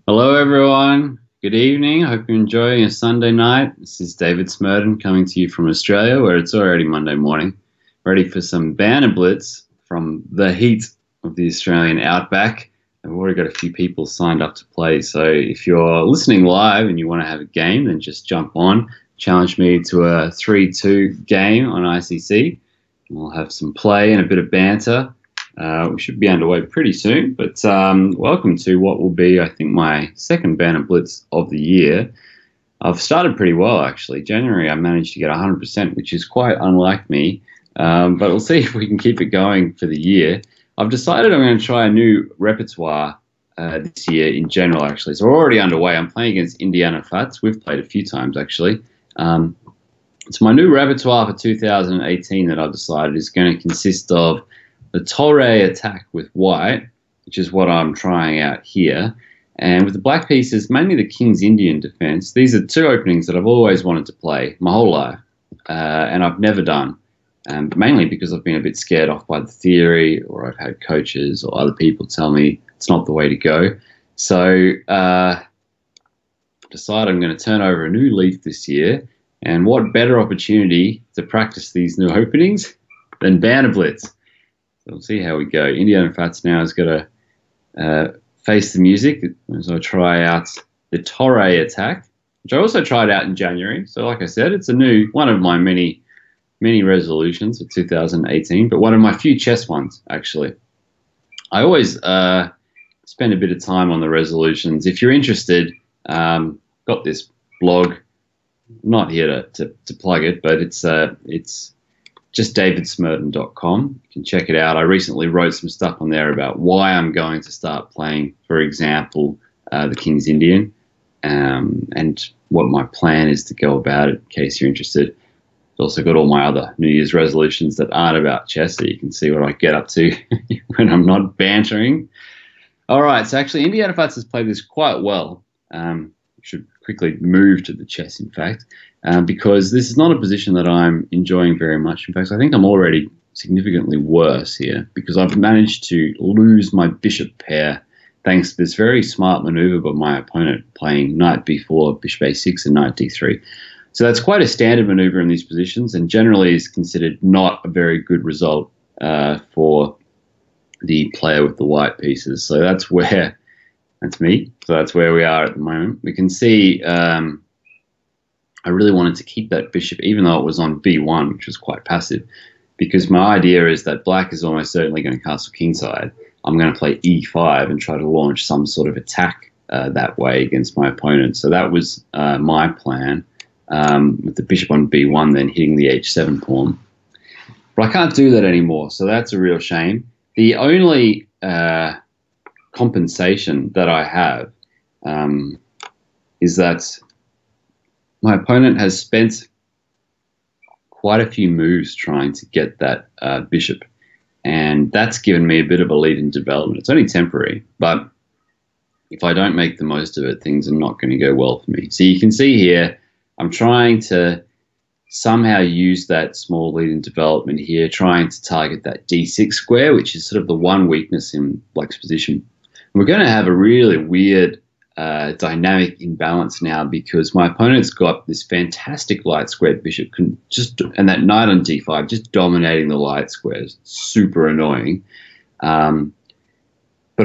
Hello, everyone. Good evening. Hope you're enjoying a Sunday night. This is David Smerdon coming to you from Australia, where it's already Monday morning, ready for some Banter Blitz from the heat of the Australian outback. And we've already got a few people signed up to play. So if you're listening live and you want to have a game, then just jump on, challenge me to a 3-2 game on ICC. We'll have some play and a bit of banter. We should be underway pretty soon, but welcome to what will be, I think, my second Banter Blitz of the year. I've started pretty well, actually. January, I managed to get 100%, which is quite unlike me, but we'll see if we can keep it going for the year. I've decided I'm going to try a new repertoire this year in general, actually. So we're already underway. I'm playing against Indiana Fats. We've played a few times, actually. It's my new repertoire for 2018 that I've decided is going to consist of the Torre attack with white, which is what I'm trying out here. And with the black pieces, mainly the King's Indian defense. These are two openings that I've always wanted to play my whole life, and I've never done, mainly because I've been a bit scared off by the theory, or I've had coaches or other people tell me it's not the way to go. So decided I'm going to turn over a new leaf this year, and what better opportunity to practice these new openings than Banter Blitz. We'll see how we go. Indiana Fats now has got to face the music as I try out the Torre attack, which I also tried out in January. So like I said, it's a new one of my many resolutions of 2018, but one of my few chess ones, actually. I always spend a bit of time on the resolutions. If you're interested, got this blog, not here to plug it, but it's just davidsmerdon.com. You can check it out. I recently wrote some stuff on there about why I'm going to start playing, for example, the King's Indian, and what my plan is to go about it, in case you're interested. I've also got all my other New Year's resolutions that aren't about chess, so you can see what I get up to when I'm not bantering. All right, so actually Indiana Fats has played this quite well. Should quickly move to the chess, in fact. Because this is not a position that I'm enjoying very much. In fact, I think I'm already significantly worse here because I've managed to lose my bishop pair thanks to this very smart maneuver by my opponent playing knight b4, bishop a6, and knight d3. So that's quite a standard maneuver in these positions and generally is considered not a very good result for the player with the white pieces. So that's me. So that's where we are at the moment. We can see I really wanted to keep that bishop, even though it was on b1, which was quite passive, because my idea is that black is almost certainly going to castle kingside. I'm going to play e5 and try to launch some sort of attack that way against my opponent. So that was my plan, with the bishop on b1 then hitting the h7 pawn. But I can't do that anymore, so that's a real shame. The only compensation that I have is that my opponent has spent quite a few moves trying to get that bishop, and that's given me a bit of a lead in development. It's only temporary, but if I don't make the most of it, things are not going to go well for me. So you can see here, I'm trying to somehow use that small lead in development here, trying to target that d6 square, which is sort of the one weakness in black's position. And we're going to have a really weird dynamic imbalance now because my opponent's got this fantastic light squared bishop and that knight on d5 just dominating the light squares. Super annoying. But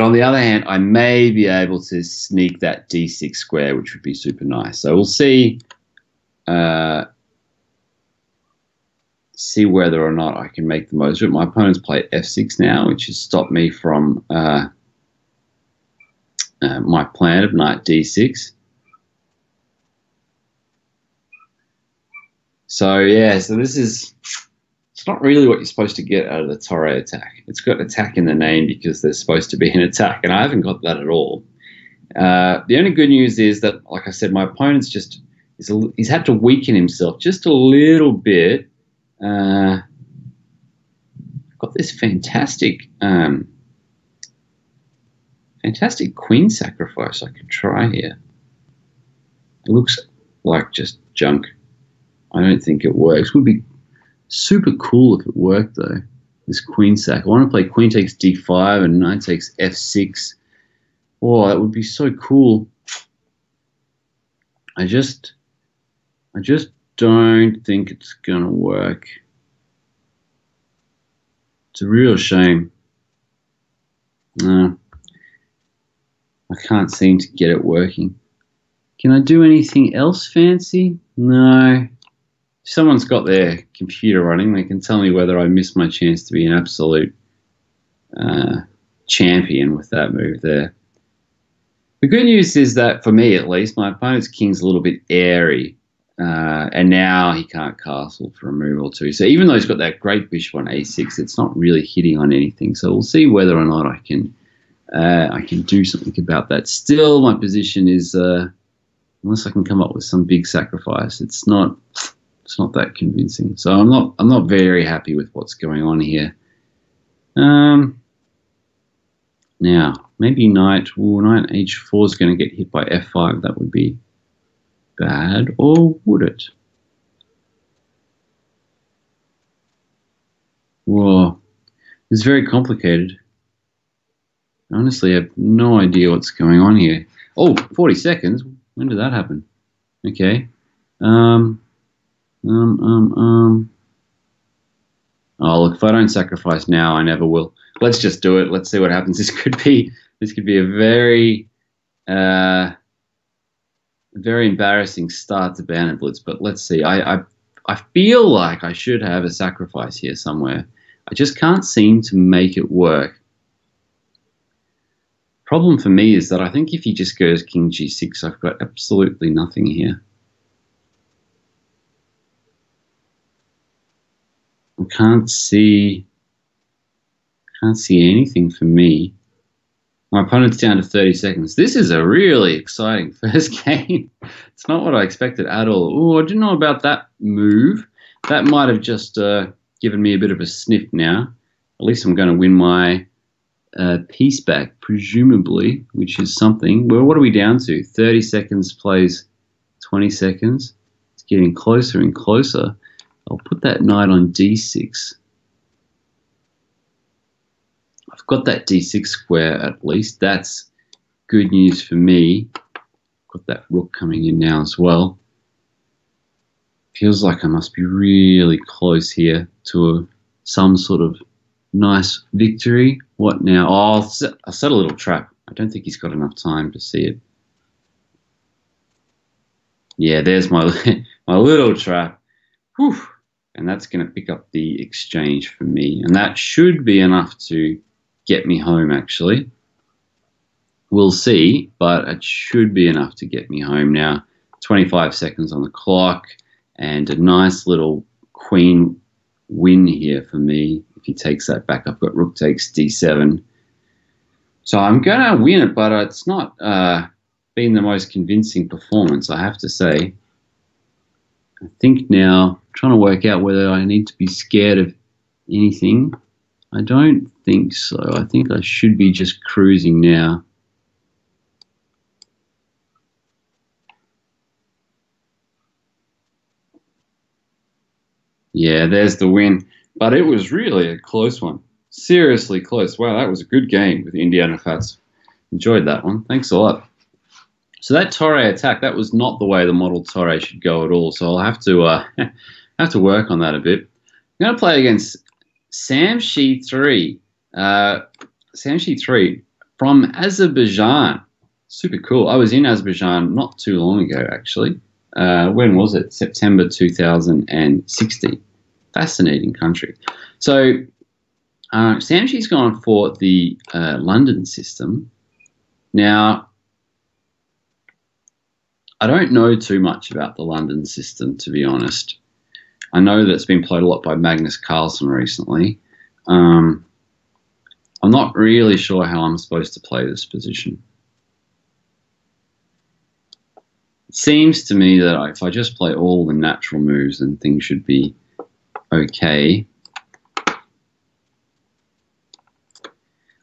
on the other hand, I may be able to sneak that d6 square, which would be super nice. So we'll see whether or not I can make the most of it. My opponent's played f6 now, which has stopped me from my plan of knight d6. So yeah, so it's not really what you're supposed to get out of the Torre attack. It's got attack in the name because there's supposed to be an attack, and I haven't got that at all. The only good news is that, like I said, my opponent's he's had to weaken himself just a little bit. I've got this fantastic queen sacrifice I could try here. It looks like just junk. I don't think it works. It would be super cool if it worked, though. This queen sack. I want to play queen takes d5 and knight takes f6. Oh, that would be so cool. I just don't think it's gonna work. It's a real shame. No, I can't seem to get it working. Can I do anything else fancy? No. If someone's got their computer running, they can tell me whether I missed my chance to be an absolute champion with that move there. The good news is that, for me at least, my opponent's king's a little bit airy, and now he can't castle for a move or two. So even though he's got that great bishop on a6, it's not really hitting on anything. So we'll see whether or not I can do something about that. Still, my position is, unless I can come up with some big sacrifice, it's not that convincing. So I'm not very happy with what's going on here. Now, maybe knight h4 is going to get hit by f5. That would be bad, or would it? Whoa, it's very complicated. Honestly, I have no idea what's going on here. Oh, 40 seconds. When did that happen? Okay. Oh, look, if I don't sacrifice now, I never will. Let's just do it. Let's see what happens. This could be a very very embarrassing start to Banter Blitz, but let's see. I feel like I should have a sacrifice here somewhere. I just can't seem to make it work. Problem for me is that I think if he just goes king g6, I've got absolutely nothing here. I can't see anything for me. My opponent's down to 30 seconds. This is a really exciting first game. It's not what I expected at all. Oh, I didn't know about that move. That might have just given me a bit of a sniff now. At least I'm going to win my piece back, presumably, which is something. Well, what are we down to? 30 seconds plays 20 seconds. It's getting closer and closer. I'll put that knight on d6. I've got that d6 square at least. That's good news for me. Got that rook coming in now as well. Feels like I must be really close here to some sort of nice victory. What now? Oh, I'll set a little trap. I don't think he's got enough time to see it. Yeah, there's my little trap. Whew. And that's going to pick up the exchange for me. And that should be enough to get me home, actually. We'll see, but it should be enough to get me home now. 25 seconds on the clock, and a nice little queen win here for me. If he takes that back, I've got rook takes d7. So I'm going to win it, but it's not been the most convincing performance, I have to say. I think now, I'm trying to work out whether I need to be scared of anything. I don't think so. I think I should be just cruising now. Yeah, there's the win. But it was really a close one. Seriously close. Wow, that was a good game with Indiana Fats. Enjoyed that one. Thanks a lot. So that Torre attack, that was not the way the model Torre should go at all. So I'll have to work on that a bit. I'm going to play against Samshi3. Samshi3 from Azerbaijan. Super cool. I was in Azerbaijan not too long ago, actually. When was it? September 2016. Fascinating country. So Samshi's gone for the London system. Now, I don't know too much about the London system, to be honest. I know that it's been played a lot by Magnus Carlsen recently. I'm not really sure how I'm supposed to play this position. It seems to me that if I just play all the natural moves, then things should be okay.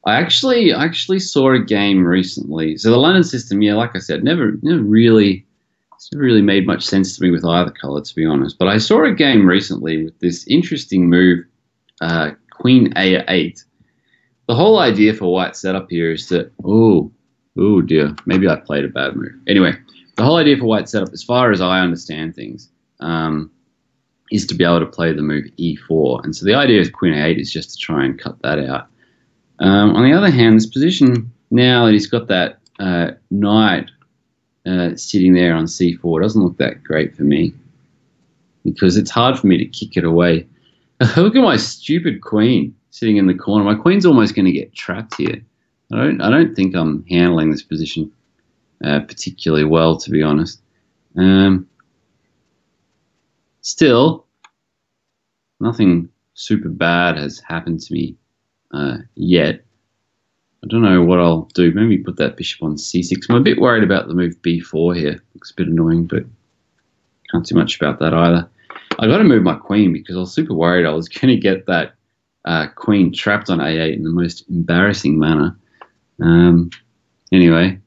I actually saw a game recently. So the London system, yeah, like I said, never really made much sense to me with either color, to be honest. But I saw a game recently with this interesting move, Queen A8. The whole idea for White's setup here is that, oh, Oh dear, maybe I played a bad move. Anyway, the whole idea for white setup, as far as I understand things, is to be able to play the move e4. And so the idea of queen a8 is just to try and cut that out. On the other hand, this position, now that he's got that knight sitting there on c4, doesn't look that great for me, because it's hard for me to kick it away. Look at my stupid queen sitting in the corner. My queen's almost going to get trapped here. I don't think I'm handling this position particularly well, to be honest. Still, nothing super bad has happened to me yet. I don't know what I'll do. Maybe put that bishop on c6. I'm a bit worried about the move b4 here. Looks a bit annoying, but can't do much about that either. I got to move my queen because I was super worried I was going to get that queen trapped on a8 in the most embarrassing manner. Anyway,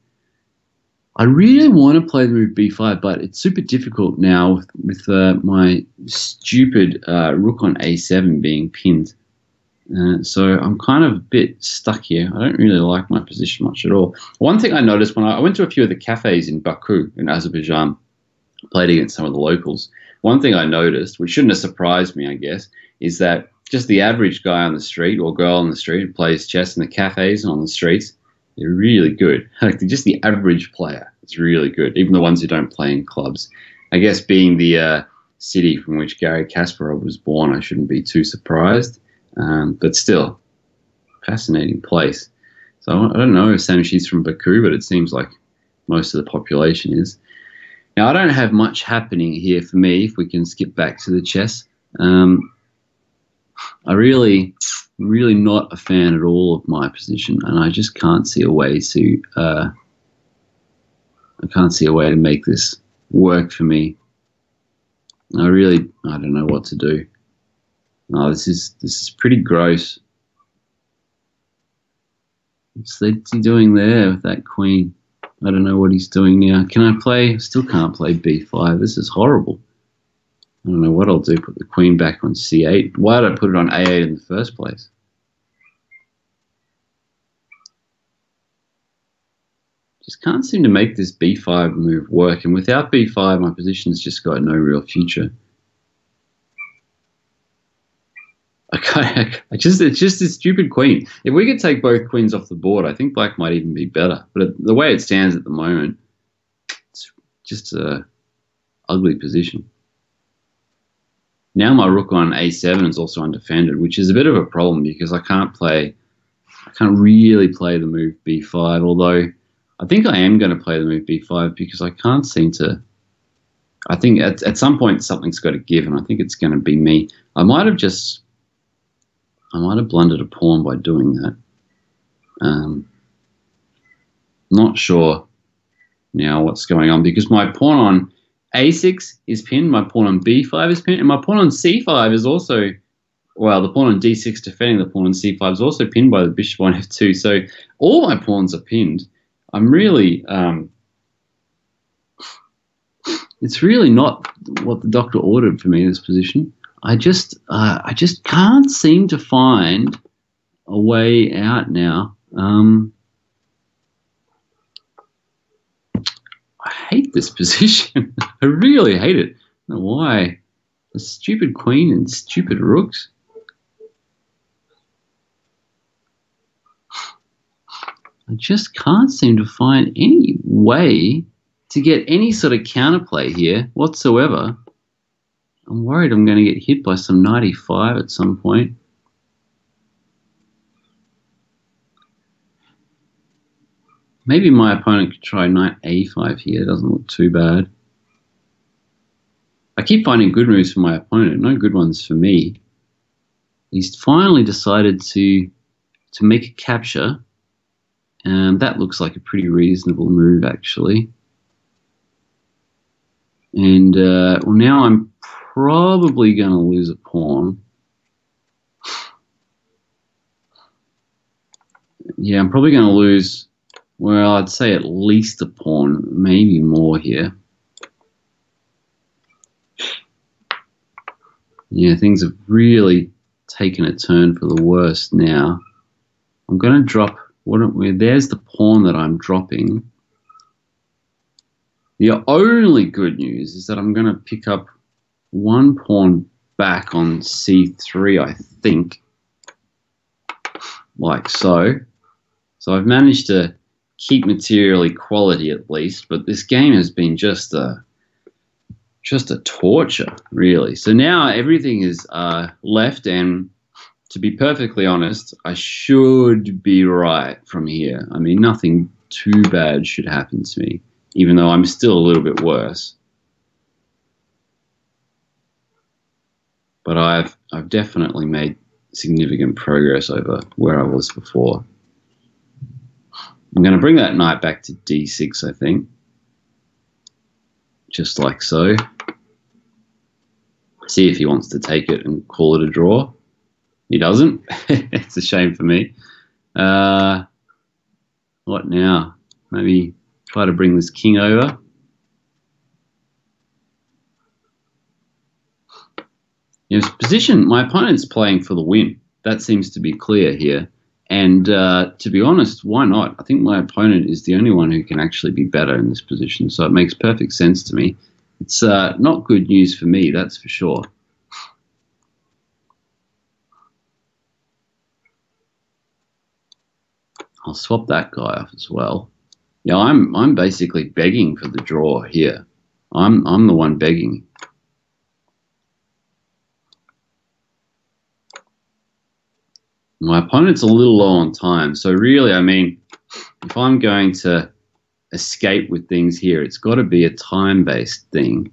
I really want to play the move b5, but it's super difficult now with my stupid rook on a7 being pinned. So I'm kind of a bit stuck here. I don't really like my position much at all. One thing I noticed when I went to a few of the cafes in Baku, in Azerbaijan, played against some of the locals, one thing I noticed, which shouldn't have surprised me, I guess, is that just the average guy on the street or girl on the street who plays chess in the cafes and on the streets, they're really good. Like, just the average player is really good, even the ones who don't play in clubs. I guess being the city from which Garry Kasparov was born, I shouldn't be too surprised. But still, fascinating place. So I don't know if Sanushi's from Baku, but it seems like most of the population is. Now, I don't have much happening here for me, if we can skip back to the chess. I really not a fan at all of my position, and I just can't see a way to make this work for me. I don't know what to do. No, this is pretty gross. What's he doing there with that queen? I don't know what he's doing now. Can I play? Still can't play b5. This is horrible. I don't know what I'll do. Put the queen back on c8. Why did I put it on a8 in the first place? Just can't seem to make this b5 move work. And without b5, my position's just got no real future. It's just this stupid queen. If we could take both queens off the board, I think black might even be better. But the way it stands at the moment, it's just an ugly position. Now my rook on a7 is also undefended, which is a bit of a problem because I can't really play the move b5, although I think I am going to play the move b5 because I can't seem to. I think at some point something's got to give, and I think it's going to be me. I might have blundered a pawn by doing that. Not sure now what's going on because my pawn on a6 is pinned, my pawn on b5 is pinned, and my pawn on c5 is also, well, the pawn on d6 defending the pawn on c5 is also pinned by the bishop on f2. So all my pawns are pinned. I'm really, it's really not what the doctor ordered for me in this position. I just can't seem to find a way out now. I hate this position. I really hate it. I don't know why. The stupid queen and stupid rooks. I just can't seem to find any way to get any sort of counterplay here whatsoever. I'm worried I'm going to get hit by some knight e5 at some point. Maybe my opponent could try knight a5 here. It doesn't look too bad. I keep finding good moves for my opponent, no good ones for me. He's finally decided to make a capture, and that looks like a pretty reasonable move, actually. And well, now I'm probably going to lose a pawn. Yeah, I'm probably going to lose, well, I'd say at least a pawn, maybe more here. Yeah, things have really taken a turn for the worse now. I'm going to drop there's the pawn that I'm dropping. The only good news is that I'm going to pick up one pawn back on c3, I think, like so. So I've managed to keep material equality at least, but this game has been just a torture, really. So now everything is left, and to be perfectly honest, I should be right from here. I mean, nothing too bad should happen to me, even though I'm still a little bit worse. But I've definitely made significant progress over where I was before. I'm going to bring that knight back to d6, I think. Just like so. See if he wants to take it and call it a draw. He doesn't. It's a shame for me. What now? Maybe try to bring this king over. His position, my opponent's playing for the win. That seems to be clear here. And to be honest, why not? I think my opponent is the only one who can actually be better in this position, so it makes perfect sense to me. It's not good news for me, that's for sure. I'll swap that guy off as well. Yeah, I'm basically begging for the draw here. I'm the one begging. My opponent's a little low on time, so really, I mean, if I'm going to escape with things here, it's got to be a time-based thing.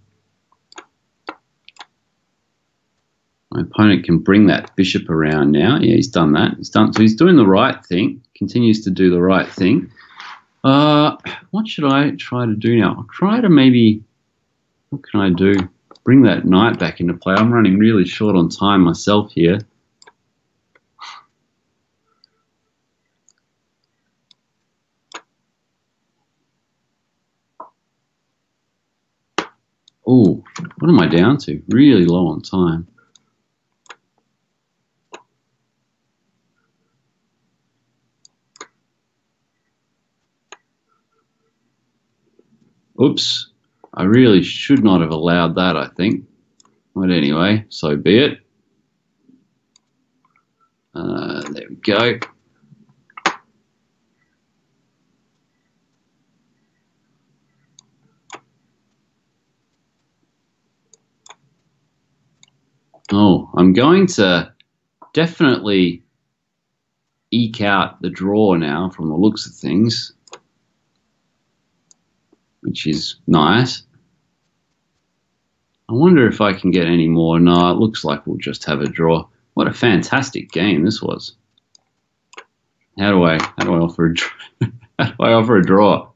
My opponent can bring that bishop around now. Yeah, he's done that. So he's doing the right thing, continues to do the right thing. What should I try to do now? I'll try to maybe, what can I do? Bring that knight back into play. I'm running really short on time myself here. Oh, what am I down to? Really low on time. Oops, I really should not have allowed that, I think. But anyway, so be it. There we go. Oh, I'm going to definitely eke out the draw now from the looks of things, which is nice. I wonder if I can get any more. No, it looks like we'll just have a draw. What a fantastic game this was. How do I offer a draw? How do I offer a draw?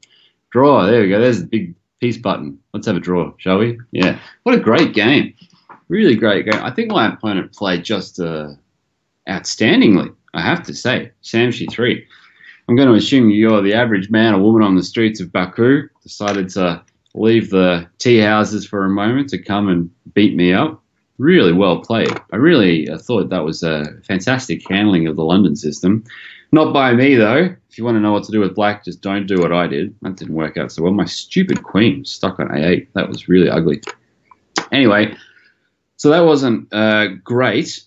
Draw, there we go. There's the big peace button. Let's have a draw, shall we? Yeah. What a great game. Really great game. I think my opponent played just outstandingly, I have to say. Samshi 3. I'm going to assume you're the average man or woman on the streets of Baku, decided to leave the tea houses for a moment to come and beat me up. Really well played. I really thought that was a fantastic handling of the London system. Not by me, though. If you want to know what to do with black, just don't do what I did. That didn't work out so well. My stupid queen stuck on a8. That was really ugly. Anyway, so that wasn't great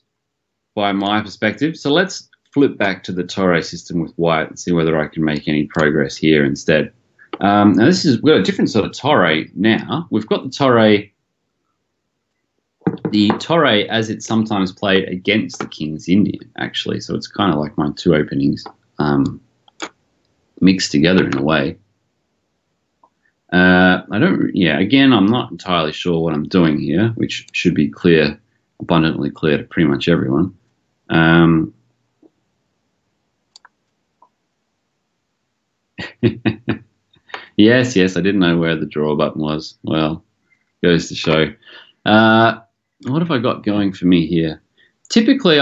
by my perspective. So let's flip back to the Torre system with white and see whether I can make any progress here instead. Now we've got a different sort of Torre now. We've got the Torre as it's sometimes played against the King's Indian, actually. So it's kind of like my two openings mixed together in a way. Again, I'm not entirely sure what I'm doing here, which should be clear, abundantly clear to pretty much everyone. Yes, I didn't know where the draw button was. Well, goes to show. What have I got going for me here? Typically,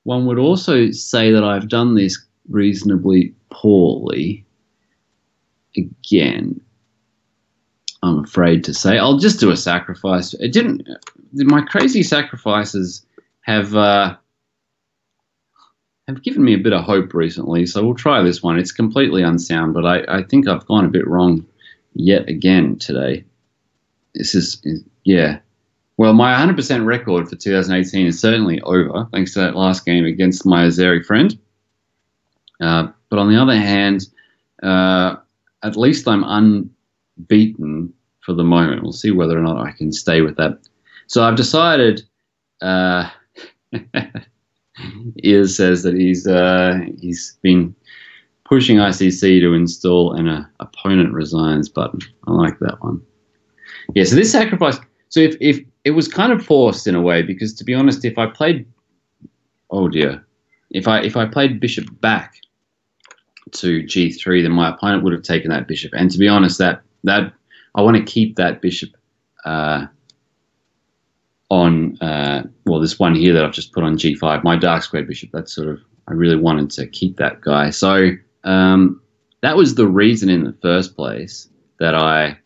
one would also say that I've done this reasonably poorly. Again, I'm afraid to say. I'll just do a sacrifice. My crazy sacrifices have have given me a bit of hope recently, so we'll try this one. It's completely unsound, but I think I've gone a bit wrong yet again today. This is, yeah. Well, my 100% record for 2018 is certainly over, thanks to that last game against my Azeri friend. But on the other hand, at least I'm unbeaten for the moment. We'll see whether or not I can stay with that. So I've decided, Ears says that he's been pushing ICC to install an opponent resigns button. I like that one. Yeah, so this sacrifice, so if it was kind of forced in a way, because to be honest, if I played, oh dear, if I played bishop back to g3, then my opponent would have taken that bishop. And to be honest, that I want to keep that bishop on, well, this one here that I've just put on g5, my dark squared bishop. That's sort of, I really wanted to keep that guy. So that was the reason in the first place that I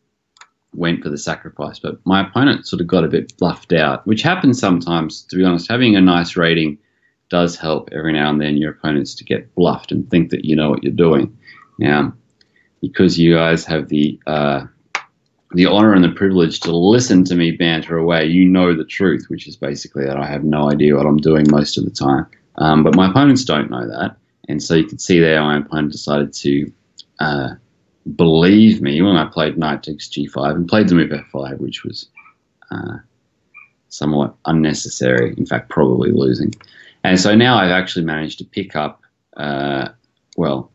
went for the sacrifice. But my opponent sort of got a bit bluffed out, which happens sometimes, to be honest. Having a nice rating does help every now and then your opponents to get bluffed and think that you know what you're doing. Now, because you guys have the honor and the privilege to listen to me banter away, you know the truth, which is basically that I have no idea what I'm doing most of the time. But my opponents don't know that. And so you can see there my opponent decided to believe me when I played knight takes g5 and played the move f5, which was somewhat unnecessary, in fact, probably losing. And so now I've actually managed to pick up, well,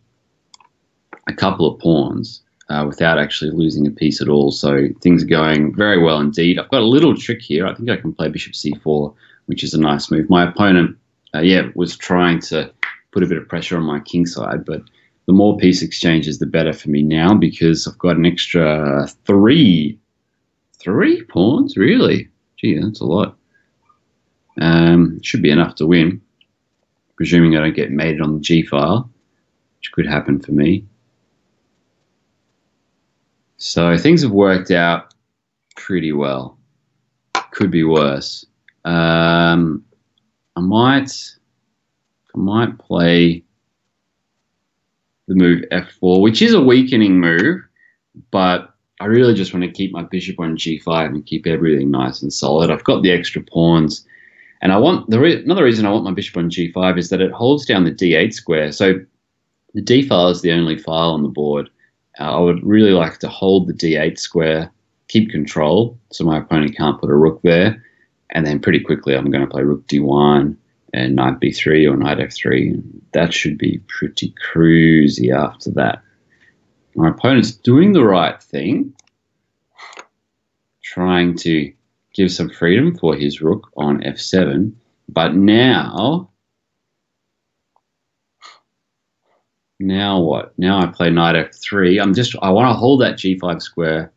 a couple of pawns without actually losing a piece at all. So things are going very well indeed. I've got a little trick here. I think I can play bishop c4, which is a nice move. My opponent, was trying to put a bit of pressure on my king side, but the more piece exchanges, the better for me now, because I've got an extra three pawns, really? Gee, that's a lot. Should be enough to win, presuming I don't get mated on the G file, which could happen for me. So things have worked out pretty well. Could be worse. I might play the move f4, which is a weakening move, but I really just want to keep my bishop on g5 and keep everything nice and solid. I've got the extra pawns, and I want another reason I want my bishop on g5 is that it holds down the d8 square. So the d file is the only file on the board. I would really like to hold the d8 square, keep control, so my opponent can't put a rook there, and then pretty quickly I'm going to play rook d1 and knight b3 or knight f3. That should be pretty cruisy after that. My opponent's doing the right thing, trying to give some freedom for his rook on f7, but now what? Now I play knight f3. I want to hold that g5 square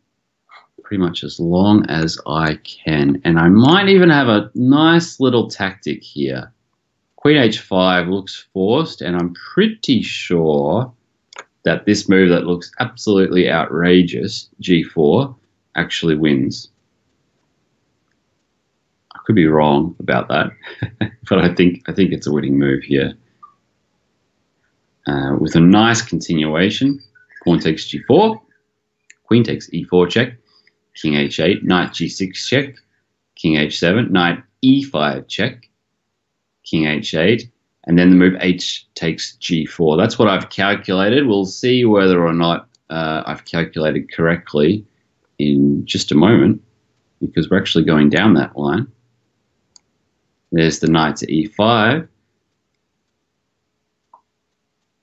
pretty much as long as I can, and I might even have a nice little tactic here. Queen h5 looks forced, and I'm pretty sure that this move that looks absolutely outrageous, g4, actually wins. I could be wrong about that, but I think it's a winning move here. With a nice continuation, pawn takes g4, queen takes e4 check, king h8, knight g6 check, king h7, knight e5 check, king h8, and then the move h takes g4. That's what I've calculated. We'll see whether or not I've calculated correctly in just a moment, because we're actually going down that line. There's the knight to e5.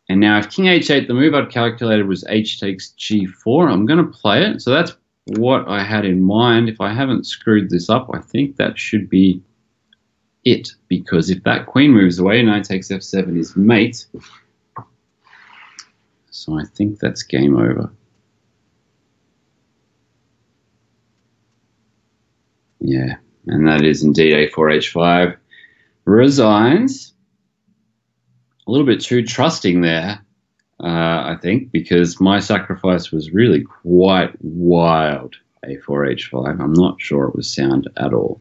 And now if king h8, the move I'd calculated was h takes g4. I'm going to play it. So that's what I had in mind. If I haven't screwed this up, I think that should be it, because if that queen moves away, knight takes f7 is mate. So I think that's game over. Yeah, and that is indeed a4 h5 resigns. A little bit too trusting there, I think, because my sacrifice was really quite wild. a4 h5. I'm not sure it was sound at all.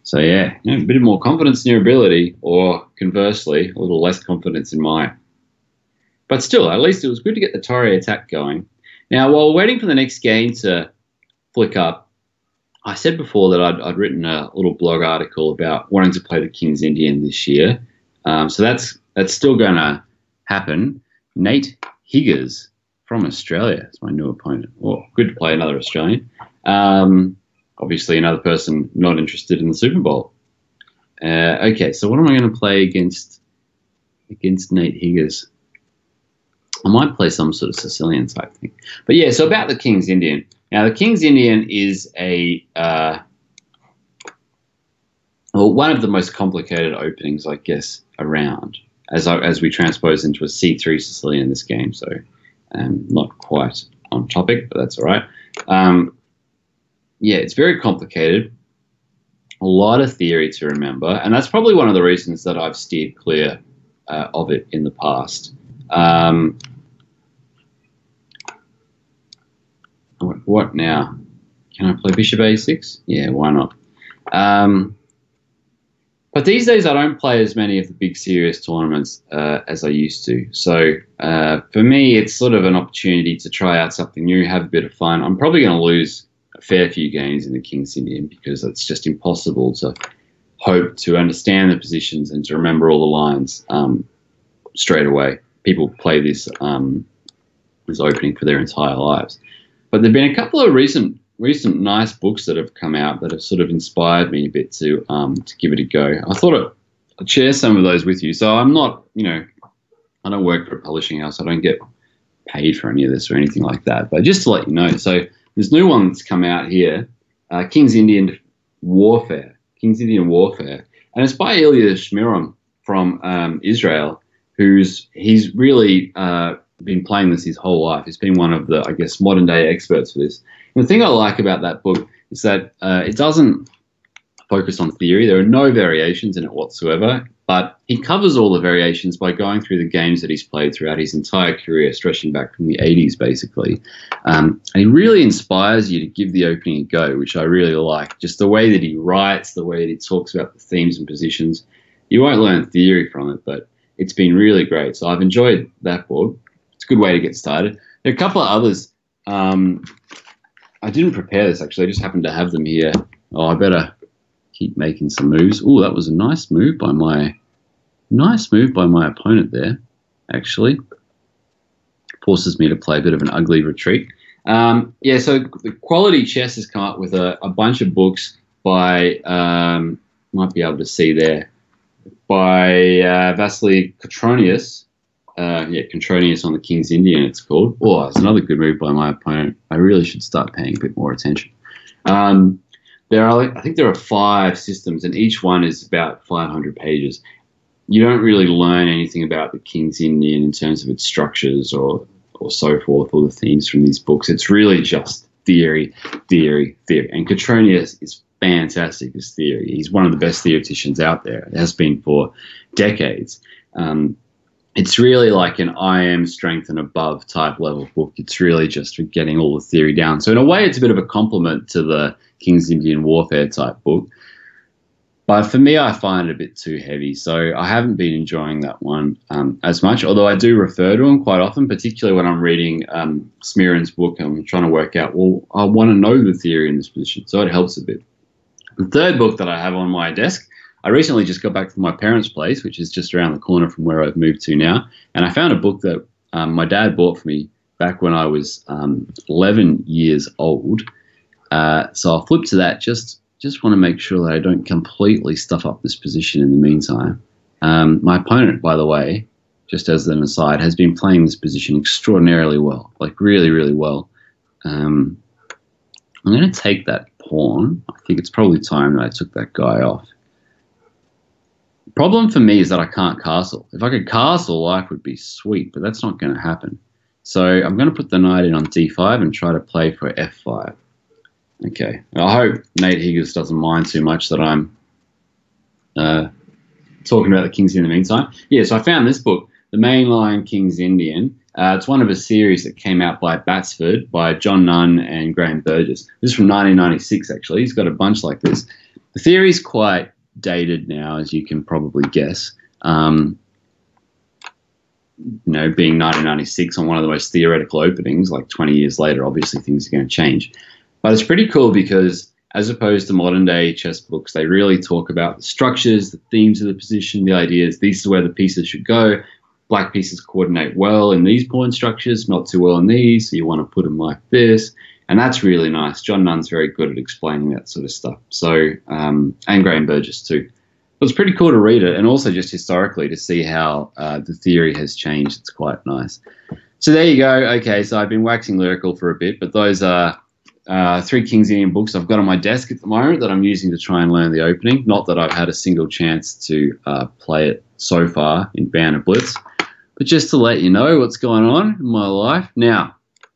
So yeah, a bit more confidence in your ability, or conversely, a little less confidence in mine. But still, at least it was good to get the Torre attack going. Now, while waiting for the next game to flick up, I said before that I'd written a little blog article about wanting to play the King's Indian this year. So that's still going to happen. Nate Higgers from Australia is my new opponent. Well, good to play another Australian. Obviously, another person not interested in the Super Bowl. Okay, so what am I going to play against Nate Higgers? I might play some sort of Sicilian type thing. But yeah, so about the King's Indian. Now, the King's Indian is one of the most complicated openings, I guess, around, as we transpose into a C3 Sicilian in this game. So not quite on topic, but that's all right. Yeah, it's very complicated. A lot of theory to remember, and that's probably one of the reasons that I've steered clear of it in the past. What now? Can I play Bishop A6? Yeah, why not? But these days I don't play as many of the big serious tournaments as I used to. So for me, it's sort of an opportunity to try out something new, have a bit of fun. I'm probably going to lose a fair few games in the King's Indian because it's just impossible to hope to understand the positions and to remember all the lines straight away. People play this opening for their entire lives. But there have been a couple of recent nice books that have come out that have sort of inspired me a bit to give it a go. I thought I'd share some of those with you. So I'm not, I don't work for a publishing house. I don't get paid for any of this or anything like that. But just to let you know, so this new one that's come out here, King's Indian Warfare, and it's by Ilya Smerdon from Israel, he's really been playing this his whole life. He's been one of the, I guess, modern day experts for this. And the thing I like about that book is that it doesn't focus on theory. There are no variations in it whatsoever, but he covers all the variations by going through the games that he's played throughout his entire career, stretching back from the 80s, basically. And he really inspires you to give the opening a go, which I really like. Just the way that he writes, the way that he talks about the themes and positions. You won't learn theory from it, but it's been really great. So I've enjoyed that book. It's a good way to get started. There are a couple of others. I didn't prepare this, actually. I just happened to have them here. Oh, I better keep making some moves. Oh, that was a nice move by my opponent there, actually. Forces me to play a bit of an ugly retreat. Yeah, so the Quality Chess has come up with a bunch of books by, might be able to see there, by Vasily Cotronius. Cotronius on the King's Indian, it's called. Oh, it's another good move by my opponent. I really should start paying a bit more attention. I think there are 5 systems, and each one is about 500 pages. You don't really learn anything about the King's Indian in terms of its structures or so forth, or the themes from these books. It's really just theory. And Cotronius is fantastic as theory. He's one of the best theoreticians out there. It has been for decades. It's really like an I am strength and above type level book. It's really just for getting all the theory down. So in a way, it's a bit of a compliment to the King's Indian Warfare type book. But for me, I find it a bit too heavy. So I haven't been enjoying that one as much, although I do refer to them quite often, particularly when I'm reading Smerdon's book and I'm trying to work out, well, I want to know the theory in this position. So it helps a bit. The third book that I have on my desk, I recently just got back from my parents' place, which is just around the corner from where I've moved to now. And I found a book that my dad bought for me back when I was 11 years old. So I'll flip to that. Just want to make sure that I don't completely stuff up this position in the meantime. My opponent, by the way, just as an aside, has been playing this position extraordinarily well, like really, really well. I'm going to take that pawn. I think it's probably time that I took that guy off. Problem for me is that I can't castle. If I could castle, life would be sweet, but that's not going to happen. So I'm going to put the knight in on d5 and try to play for f5. Okay. I hope Nate Higgers doesn't mind too much that I'm talking about the King's Indian in the meantime. Yeah, so I found this book, The Mainline King's Indian. It's one of a series that came out by Batsford by John Nunn and Graham Burgess. This is from 1996, actually. He's got a bunch like this. The theory is quite dated now, as you can probably guess. You know, being 1996 on one of the most theoretical openings, like 20 years later, obviously things are going to change. But it's pretty cool because as opposed to modern day chess books, they really talk about the structures, the themes of the position, the ideas. This is where the pieces should go. Black pieces coordinate well in these pawn structures, not too well in these. So you want to put them like this. And that's really nice. John Nunn's very good at explaining that sort of stuff. So, and Graham Burgess too. It's pretty cool to read it, and also just historically to see how the theory has changed. It's quite nice. So there you go. Okay, so I've been waxing lyrical for a bit, but those are 3 King's Indian books I've got on my desk at the moment that I'm using to try and learn the opening. Not that I've had a single chance to play it so far in Banter Blitz, but just to let you know what's going on in my life. Now,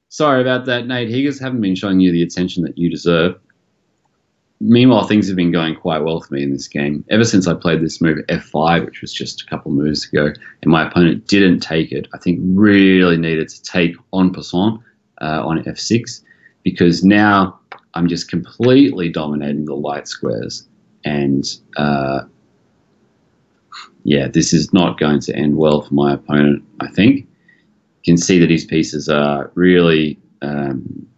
sorry about that, Nate Higgins. Haven't been showing you the attention that you deserve. Meanwhile, things have been going quite well for me in this game. Ever since I played this move F5, which was just a couple moves ago, and my opponent didn't take it, I think really needed to take en passant on F6, because now I'm just completely dominating the light squares. And yeah, this is not going to end well for my opponent, I think. You can see that his pieces are really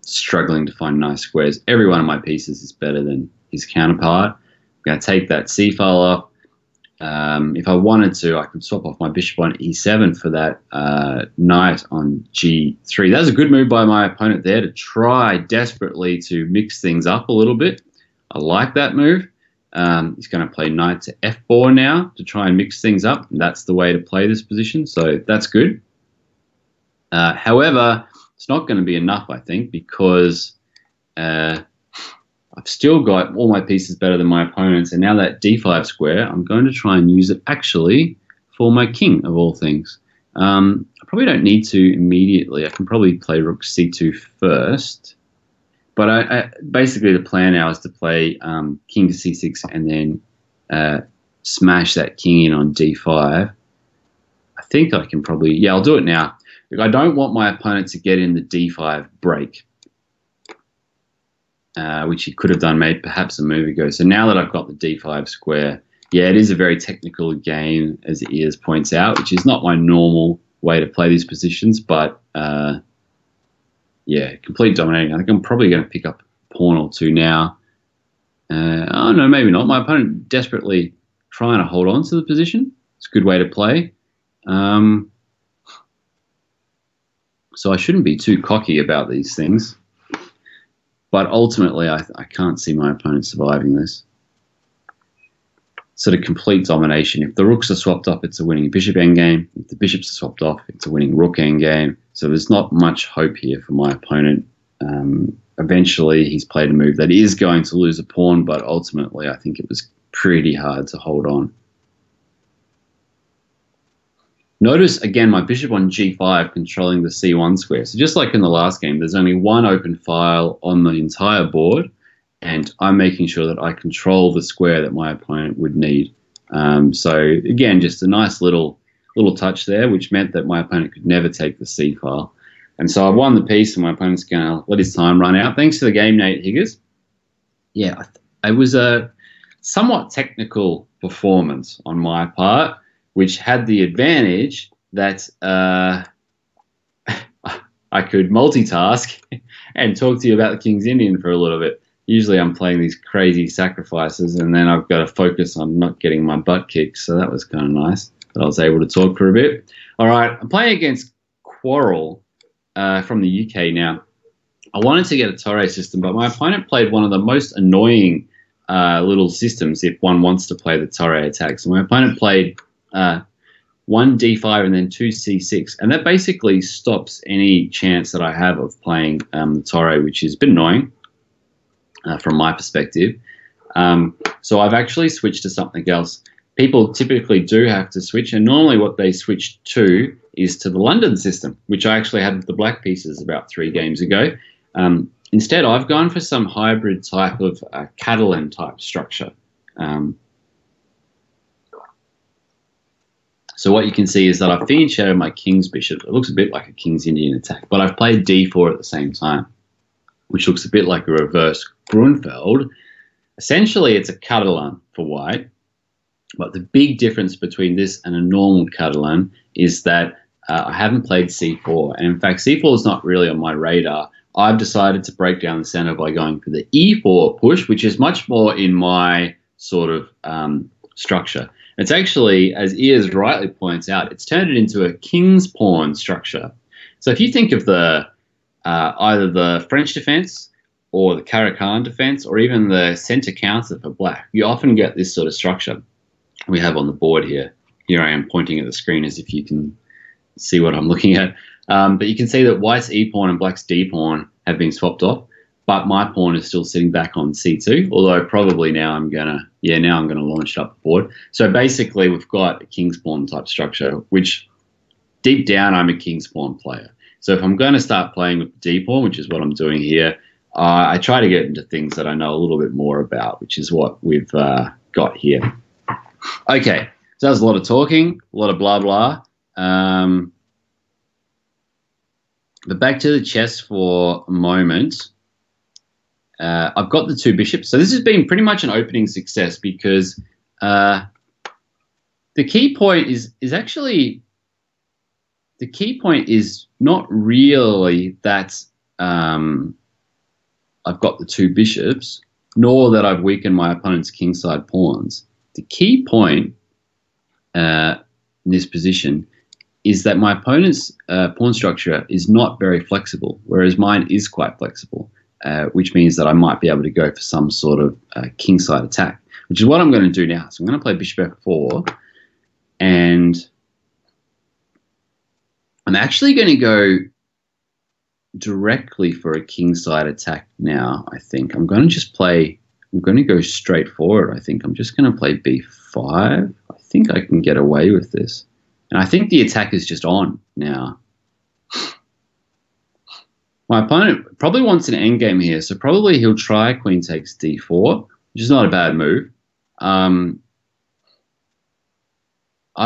struggling to find nice squares. Every one of my pieces is better than his counterpart. I'm going to take that C file off. If I wanted to, I could swap off my bishop on E7 for that knight on G3. That was a good move by my opponent there to try desperately to mix things up a little bit. I like that move. He's going to play knight to F4 now to try and mix things up. And that's the way to play this position, so that's good. However, it's not going to be enough, I think, because I've still got all my pieces better than my opponents, and now that D5 square, I'm going to try and use it actually for my king, of all things. I probably don't need to immediately. I can probably play rook C2 first, but basically the plan now is to play king to C6 and then smash that king in on D5. I think I can probably, yeah, I'll do it now. I don't want my opponent to get in the D5 break, which he could have done maybe perhaps a move ago. So now that I've got the D5 square, yeah, it is a very technical game, as Ears points out, which is not my normal way to play these positions, but yeah, complete dominating. I think I'm probably going to pick up a pawn or two now. Oh, no, maybe not. My opponent desperately trying to hold on to the position. It's a good way to play. So I shouldn't be too cocky about these things. But ultimately, I can't see my opponent surviving this. Sort of complete domination. If the rooks are swapped off, it's a winning bishop endgame. If the bishops are swapped off, it's a winning rook endgame. So there's not much hope here for my opponent. Eventually, he's played a move that is going to lose a pawn, but ultimately, I think it was pretty hard to hold on. Notice, again, my bishop on G5 controlling the C1 square. So just like in the last game, there's only one open file on the entire board, and I'm making sure that I control the square that my opponent would need. So again, just a nice little touch there, which meant that my opponent could never take the C file. And so I won the piece, and my opponent's going to let his time run out. Thanks for the game, Nate Higgins. Yeah, it was a somewhat technical performance on my part, which had the advantage that I could multitask and talk to you about the King's Indian for a little bit. Usually I'm playing these crazy sacrifices, and then I've got to focus on not getting my butt kicked, so that was kind of nice that I was able to talk for a bit. All right, I'm playing against Quarrel from the UK now. I wanted to get a Torre system, but my opponent played one of the most annoying little systems if one wants to play the Torre attack. So my opponent played 1 D5 and then 2 C6, and that basically stops any chance that I have of playing the Torre, which is a bit annoying from my perspective. So I've actually switched to something else. People typically do have to switch, and normally what they switch to is to the London system, which I actually had with the black pieces about 3 games ago. Instead, I've gone for some hybrid type of Catalan type structure. So what you can see is that I've fianchetted my king's bishop. It looks a bit like a King's Indian attack, but I've played D4 at the same time, which looks a bit like a reverse Grunfeld. Essentially, it's a Catalan for white, but the big difference between this and a normal Catalan is that I haven't played c4, and in fact, c4 is not really on my radar. I've decided to break down the center by going for the e4 push, which is much more in my sort of structure. It's actually, as Ears rightly points out, it's turned it into a king's pawn structure. So if you think of the either the French defense or the Caracan defense or even the center counter for black, you often get this sort of structure we have on the board here. Here I am pointing at the screen as if you can see what I'm looking at. But you can see that white's e-pawn and black's d-pawn have been swapped off, but my pawn is still sitting back on c2, although probably now I'm going to launch it up the board. So basically we've got a king's pawn type structure, which deep down I'm a king's pawn player. So if I'm going to start playing with the d-pawn, which is what I'm doing here, I try to get into things that I know a little bit more about, which is what we've got here. Okay, so that was a lot of talking, a lot of blah, blah. But back to the chess for a moment. I've got the 2 bishops. So this has been pretty much an opening success because the key point is not really that I've got the 2 bishops, nor that I've weakened my opponent's kingside pawns. The key point in this position is that my opponent's pawn structure is not very flexible, whereas mine is quite flexible, which means that I might be able to go for some sort of kingside attack, which is what I'm going to do now. So I'm going to play bishop f4, and I'm actually going to go directly for a kingside attack now, I think. I'm going to go straight forward, I think. I'm just going to play b5. I think I can get away with this. And I think the attack is just on now. My opponent probably wants an endgame here, so probably he'll try queen takes d4, which is not a bad move. I've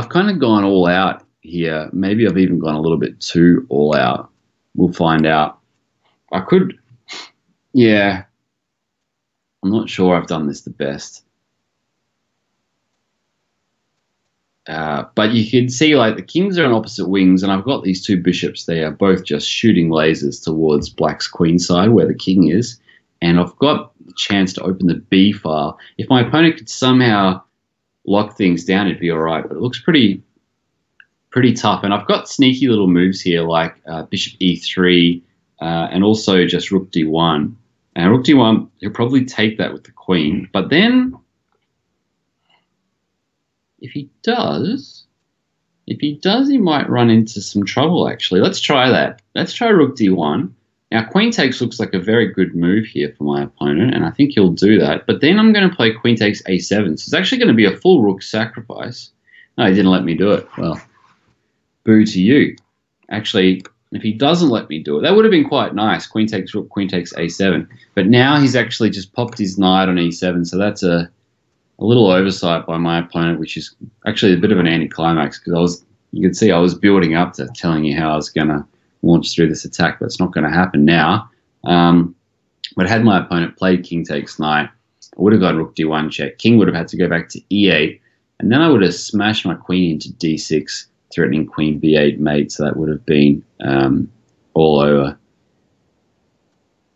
kind of gone all out here. Maybe I've even gone a little bit too all out. We'll find out. I could, yeah. I'm not sure I've done this the best. But you can see like the kings are on opposite wings, and I've got these 2 bishops. They are both just shooting lasers towards black's queen side where the king is. And I've got the chance to open the B file. If my opponent could somehow lock things down, it'd be all right. But it looks pretty tough. And I've got sneaky little moves here like bishop e3 and also just rook d1. And rook d1, he'll probably take that with the queen. But then if he does, he might run into some trouble, actually. Let's try that. Let's try rook d1. Now, queen takes looks like a very good move here for my opponent, and I think he'll do that. But then I'm going to play queen takes a7. So it's actually going to be a full rook sacrifice. No, he didn't let me do it. Well, boo to you. Actually, if he doesn't let me do it, that would have been quite nice. Queen takes rook, queen takes a7. But now he's actually just popped his knight on e7, so that's a little oversight by my opponent, which is actually a bit of an anticlimax because you could see I was building up to telling you how I was going to launch through this attack, but it's not going to happen now. But had my opponent played king takes knight, I would have got rook d1 check. King would have had to go back to e8, and then I would have smashed my queen into d6, threatening queen b8 mate, so that would have been all over.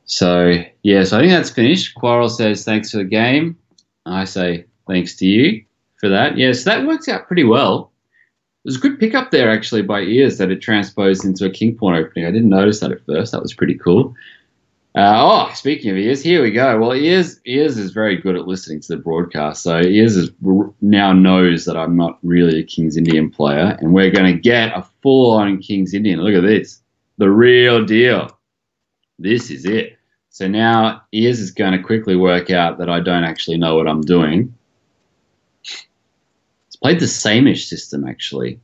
So, yeah, so I think that's finished. Quarrel says, thanks for the game. I say, thanks to you for that. Yeah, so that works out pretty well. It was a good pickup there, actually, by Ears that it transposed into a king pawn opening. I didn't notice that at first. That was pretty cool. Speaking of Ears, here we go. Well, Ears is very good at listening to the broadcast. So Ears now knows that I'm not really a King's Indian player, and we're going to get a full-on King's Indian. Look at this. The real deal. This is it. So now Ears is going to quickly work out that I don't actually know what I'm doing. It's played the same-ish system, actually.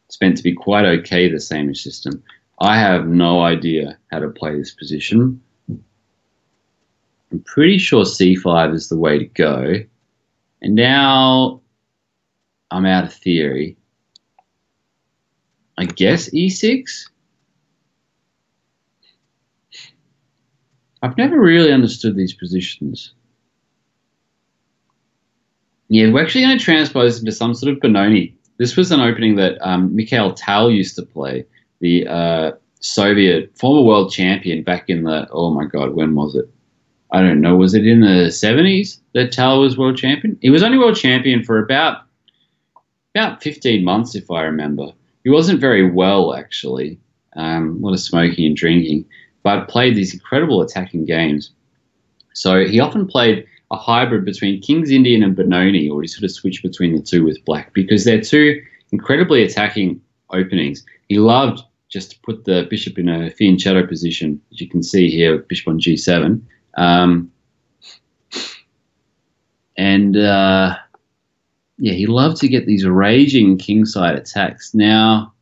It's meant to be quite okay, the same-ish system. I have no idea how to play this position. I'm pretty sure c5 is the way to go. And now I'm out of theory. I guess e6? I've never really understood these positions. Yeah, we're actually going to transpose into some sort of Benoni. This was an opening that Mikhail Tal used to play, the Soviet former world champion back in the, oh my God, when was it? I don't know. Was it in the 70s that Tal was world champion? He was only world champion for about 15 months, if I remember. He wasn't very well, actually. A lot of smoking and drinking, but played these incredible attacking games. So he often played a hybrid between King's Indian and Benoni, or he sort of switched between the two with black, because they're two incredibly attacking openings. He loved just to put the bishop in a fianchetto position, as you can see here with bishop on g7. Yeah, he loved to get these raging kingside attacks. Now,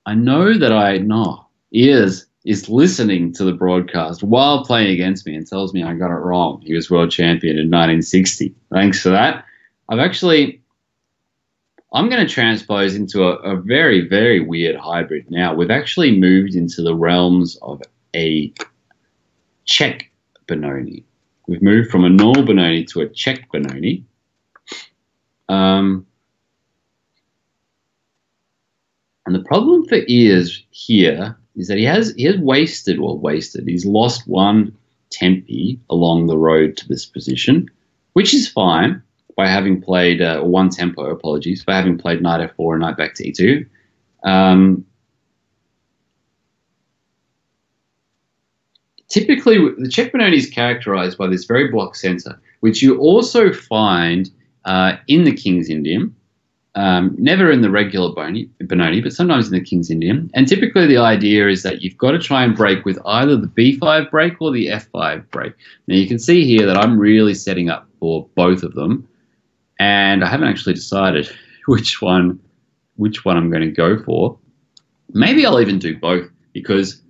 I know that Ears is listening to the broadcast while playing against me and tells me I got it wrong. He was world champion in 1960. Thanks for that. I'm going to transpose into a very, very weird hybrid now. We've actually moved into the realms of a Czech Benoni. We've moved from a normal Benoni to a Czech Benoni. And the problem for Ears here is that he has wasted. He's lost one tempi along the road to this position, which is fine by having played one tempo. Apologies, by having played knight f4 and knight back to e2. Typically, the Czech Benoni is characterized by this very block center, which you also find in the King's Indian. Never in the regular Benoni, but sometimes in the King's Indian. And typically the idea is that you've got to try and break with either the b5 break or the f5 break. Now you can see here that I'm really setting up for both of them, and I haven't actually decided which one I'm going to go for. Maybe I'll even do both, because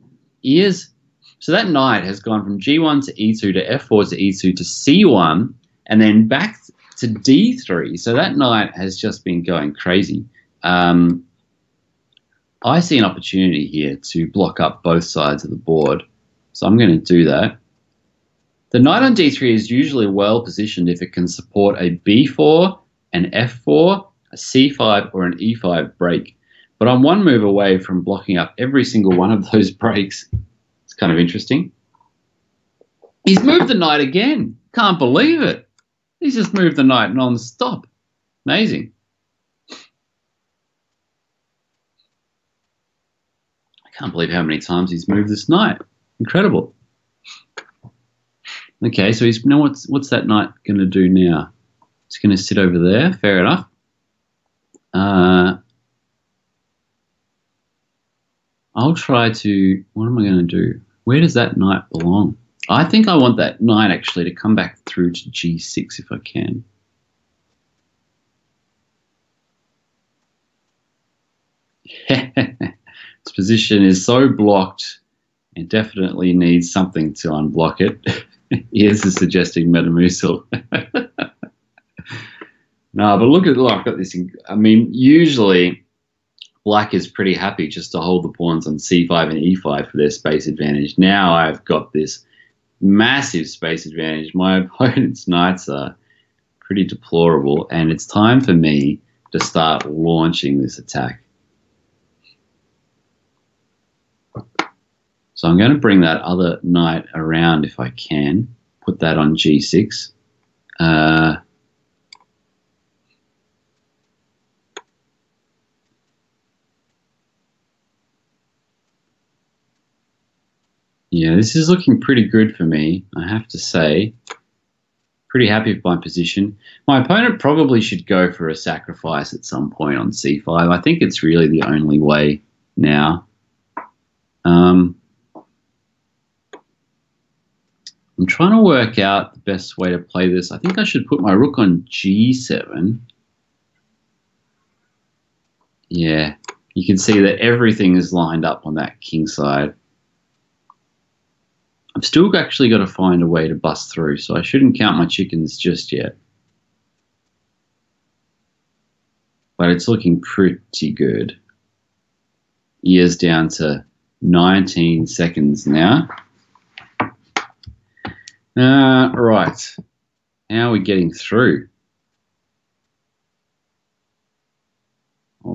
so that knight has gone from g1 to e2 to f4 to e2 to c1 and then back to d3. So that knight has just been going crazy. I see an opportunity here to block up both sides of the board, so I'm going to do that. The knight on d3 is usually well positioned if it can support a b4, an f4, a c5, or an e5 break. But I'm one move away from blocking up every single one of those breaks. It's kind of interesting. He's moved the knight again. Can't believe it. He's just moved the knight non-stop. Amazing. I can't believe how many times he's moved this knight. Incredible. Okay, so he's now what's that knight going to do now? It's going to sit over there. Fair enough. I'll try to. What am I going to do? Where does that knight belong? I think I want that knight actually to come back through to g6 if I can. Its position is so blocked, it definitely needs something to unblock it. Here's the suggesting Metamucil. No, but look, I've got this. I mean, usually black is pretty happy just to hold the pawns on c5 and e5 for their space advantage. Now I've got this massive space advantage. My opponent's knights are pretty deplorable, and it's time for me to start launching this attack. So I'm going to bring that other knight around if I can. Put that on g6. Yeah, this is looking pretty good for me, I have to say. Pretty happy with my position. My opponent probably should go for a sacrifice at some point on c5. I think it's really the only way now. I'm trying to work out the best way to play this. I think I should put my rook on g7. Yeah, you can see that everything is lined up on that king side. I've still actually got to find a way to bust through, so I shouldn't count my chickens just yet. But it's looking pretty good. Ears down to 19 seconds now. Right. How are we getting through?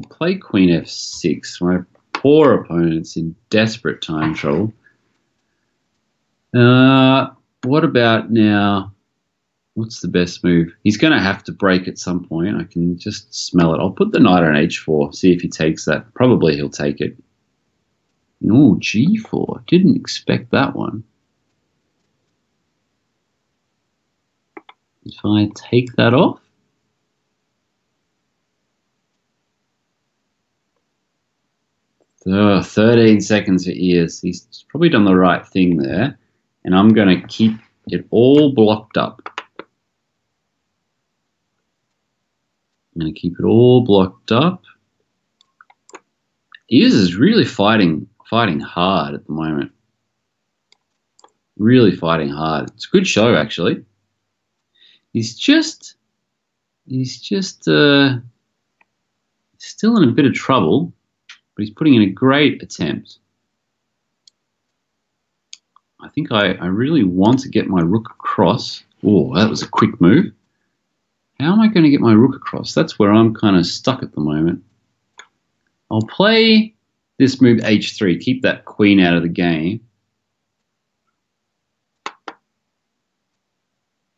I'll play Queen F6. My poor opponent's in desperate time trouble. What about now? What's the best move? He's going to have to break at some point. I can just smell it. I'll put the knight on H4, see if he takes that. Probably he'll take it. No, G4. Didn't expect that one. If I take that off, 13 seconds for ears. He's probably done the right thing there. And I'm going to keep it all blocked up. I'm going to keep it all blocked up. Ears is really fighting hard at the moment. Really fighting hard. It's a good show, actually. He's still in a bit of trouble, but he's putting in a great attempt. I think I really want to get my rook across. Oh, that was a quick move. How am I going to get my rook across? That's where I'm kind of stuck at the moment. I'll play this move H3, keep that queen out of the game.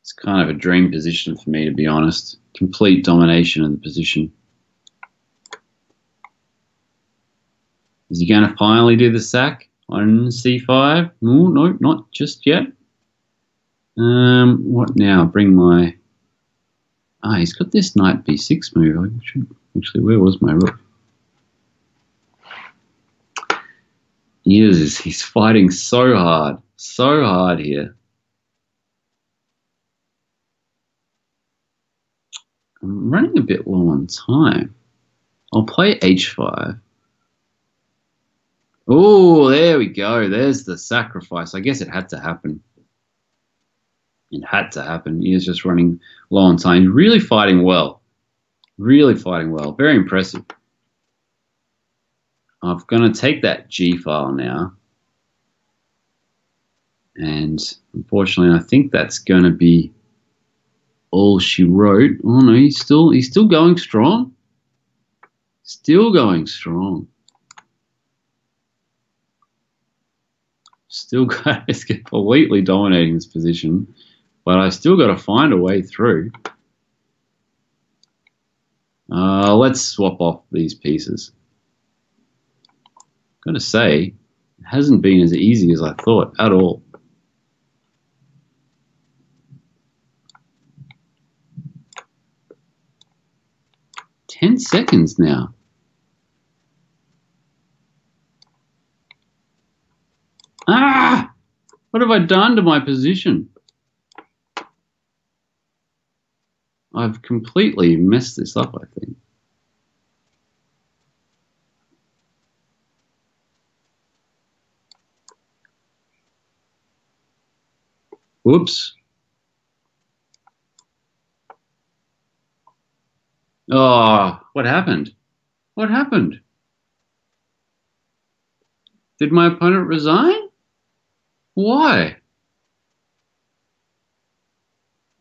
It's kind of a dream position for me, to be honest. Complete domination of the position. Is he going to finally do the sack on C5? No, no, not just yet. What now? Bring my... Ah, he's got this knight B6 move. I should... Actually, where was my rook? He's fighting so hard here. I'm running a bit low on time. I'll play H5. Oh, there we go. There's the sacrifice. I guess it had to happen. It had to happen. He is just running low on time. He's really fighting well. Really fighting well. Very impressive. I'm going to take that G file now. And unfortunately, I think that's going to be all she wrote. Oh no, he's still going strong. Still going strong. Still guys completely dominating this position, but I still got to find a way through. Let's swap off these pieces. Gotta say, it hasn't been as easy as I thought at all. Ten seconds now. Ah! What have I done to my position? I've completely messed this up, I think. Whoops. Oh, what happened? What happened? Did my opponent resign? Why?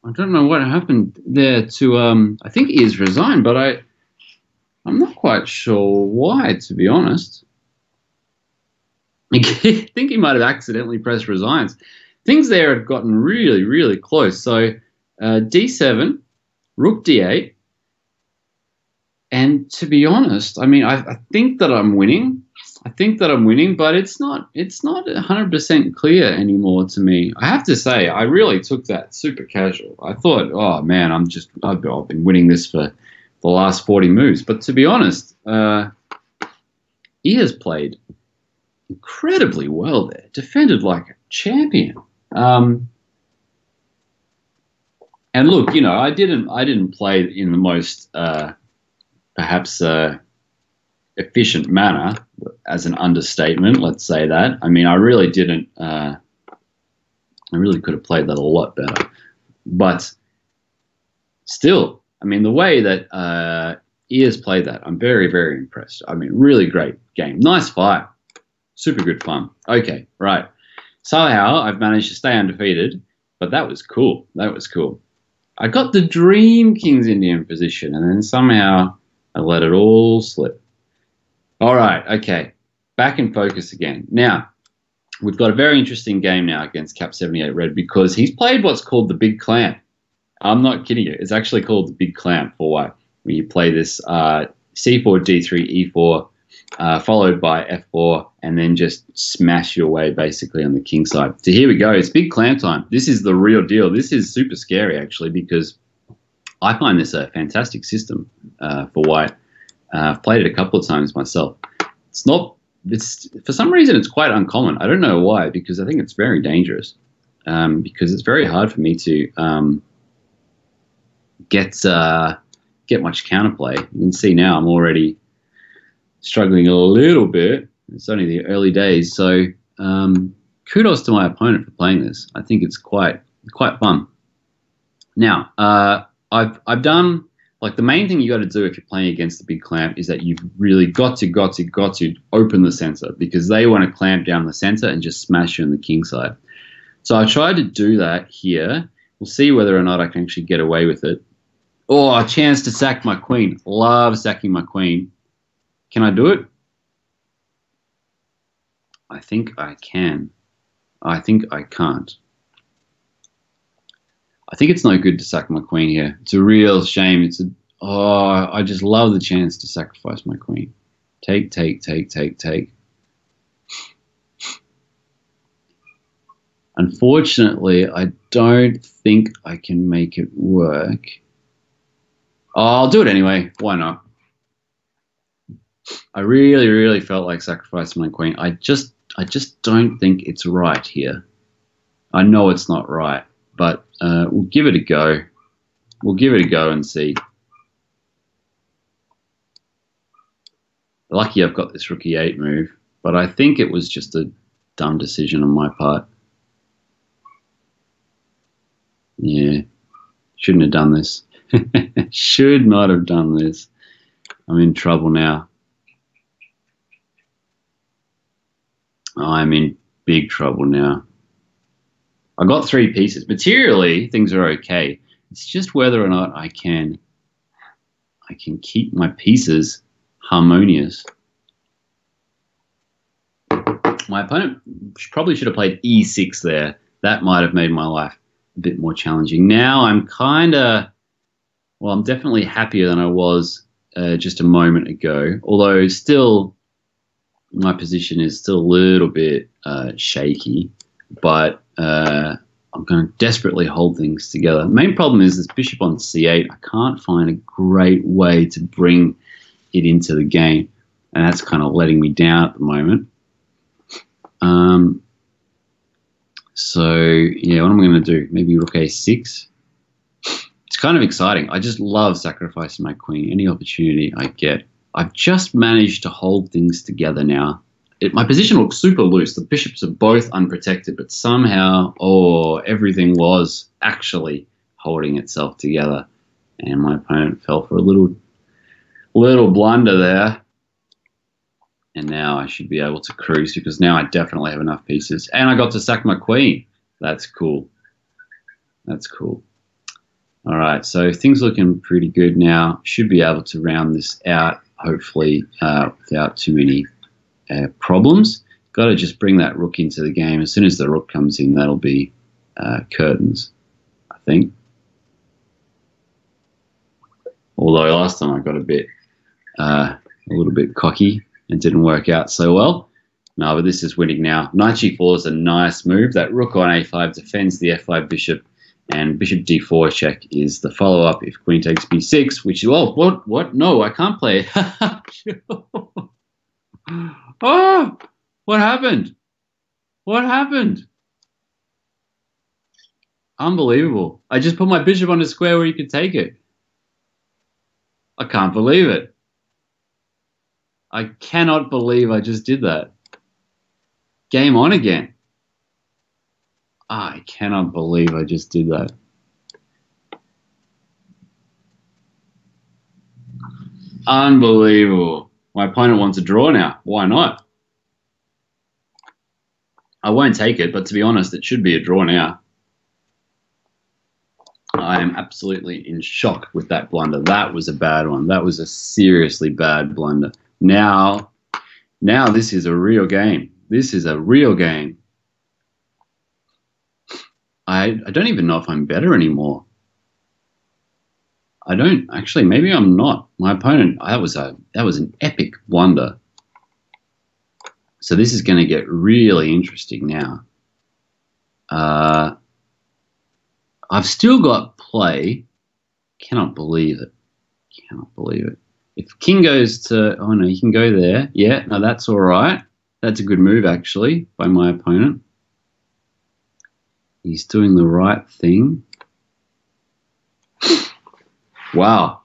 I don't know what happened there to, I think he has resigned, but I'm not quite sure why, to be honest. I think he might have accidentally pressed resigns. Things there had gotten really, really close. So D7, Rook D8, and to be honest, I mean, I think that I'm winning. I think that I'm winning, but it's not 100% clear anymore to me. I have to say, I really took that super casual. I thought, oh man, I've been winning this for the last 40 moves. But to be honest, he has played incredibly well there, defended like a champion. And look, you know, I didn't play in the most perhaps efficient manner, as an understatement. Let's say that. I mean, I really didn't. I really could have played that a lot better, but still, I mean, the way that he has played that, I'm very, very impressed. I mean, really great game, nice fight, super good fun. Okay, right. Somehow I've managed to stay undefeated, but that was cool. That was cool. I got the Dream King's Indian position, and then somehow I let it all slip. All right, okay. Back in focus again. Now, we've got a very interesting game now against Cap 78 Red because he's played what's called the Big Clamp. I'm not kidding you. It's actually called the Big Clamp for white. When you play this C4, D3, E4, followed by F4, and then just smash your way basically on the king side. So here we go. It's Big Clamp time. This is the real deal. This is super scary, actually, because I find this a fantastic system for white. I've played it a couple of times myself. It's for some reason it's quite uncommon. I don't know why, because I think it's very dangerous. Because it's very hard for me to get much counterplay. You can see now I'm already struggling a little bit. It's only the early days, so kudos to my opponent for playing this. I think it's quite fun. Now, I've done, like, the main thing you got to do if you're playing against the Big Clamp is that you've really got to open the center, because they want to clamp down the center and just smash you on the king side. So I tried to do that here. We'll see whether or not I can actually get away with it. Oh, a chance to sack my queen. Love sacking my queen. Can I do it? I think I can. I think I can't. I think it's no good to sack my queen here. It's a real shame. I just love the chance to sacrifice my queen. Take. Unfortunately, I don't think I can make it work. I'll do it anyway. Why not? I really felt like sacrificing my queen. I just don't think it's right here. I know it's not right, but we'll give it a go. We'll give it a go and see. Lucky I've got this rook e8 move, but I think it was just a dumb decision on my part. Yeah, shouldn't have done this. Should not have done this. I'm in trouble now. I'm in big trouble now. I got 3 pieces. Materially, things are okay. It's just whether or not I can keep my pieces harmonious. My opponent probably should have played e6 there. That might have made my life a bit more challenging. Now I'm I'm definitely happier than I was just a moment ago, although still my position is still a little bit shaky, but I'm going to desperately hold things together. The main problem is this bishop on c8. I can't find a great way to bring it into the game, and that's kind of letting me down at the moment. So yeah, what am I going to do? Maybe rook a6. It's kind of exciting. I just love sacrificing my queen. Any opportunity I get. I've just managed to hold things together now. My position looks super loose. The bishops are both unprotected, but somehow, everything was actually holding itself together. And my opponent fell for a little blunder there. And now I should be able to cruise, because now I definitely have enough pieces. And I got to sack my queen. That's cool. That's cool. All right, so things looking pretty good now. Should be able to round this out, hopefully, without too many problems. Got to just bring that rook into the game. As soon as the rook comes in, that'll be curtains, I think. Although last time I got a little bit cocky and didn't work out so well. No, but this is winning now. Knight g4 is a nice move. That rook on a5 defends the f5 bishop, and bishop d4 check is the follow-up if queen takes b6, which is, what? No, I can't play. Oh, what happened? What happened? Unbelievable. I just put my bishop on a square where you could take it. I can't believe it. I cannot believe I just did that. Game on again. I cannot believe I just did that. Unbelievable. My opponent wants a draw now. Why not? I won't take it, but to be honest, it should be a draw now. I am absolutely in shock with that blunder. That was a bad one. That was a seriously bad blunder. Now this is a real game. This is a real game. I don't even know if I'm better anymore. I don't actually. Maybe I'm not. My opponent. That was an epic blunder. So this is going to get really interesting now. I've still got play. Cannot believe it. Cannot believe it. If king goes to, oh no, he can go there. Yeah, no, that's all right. That's a good move actually by my opponent. He's doing the right thing. Wow,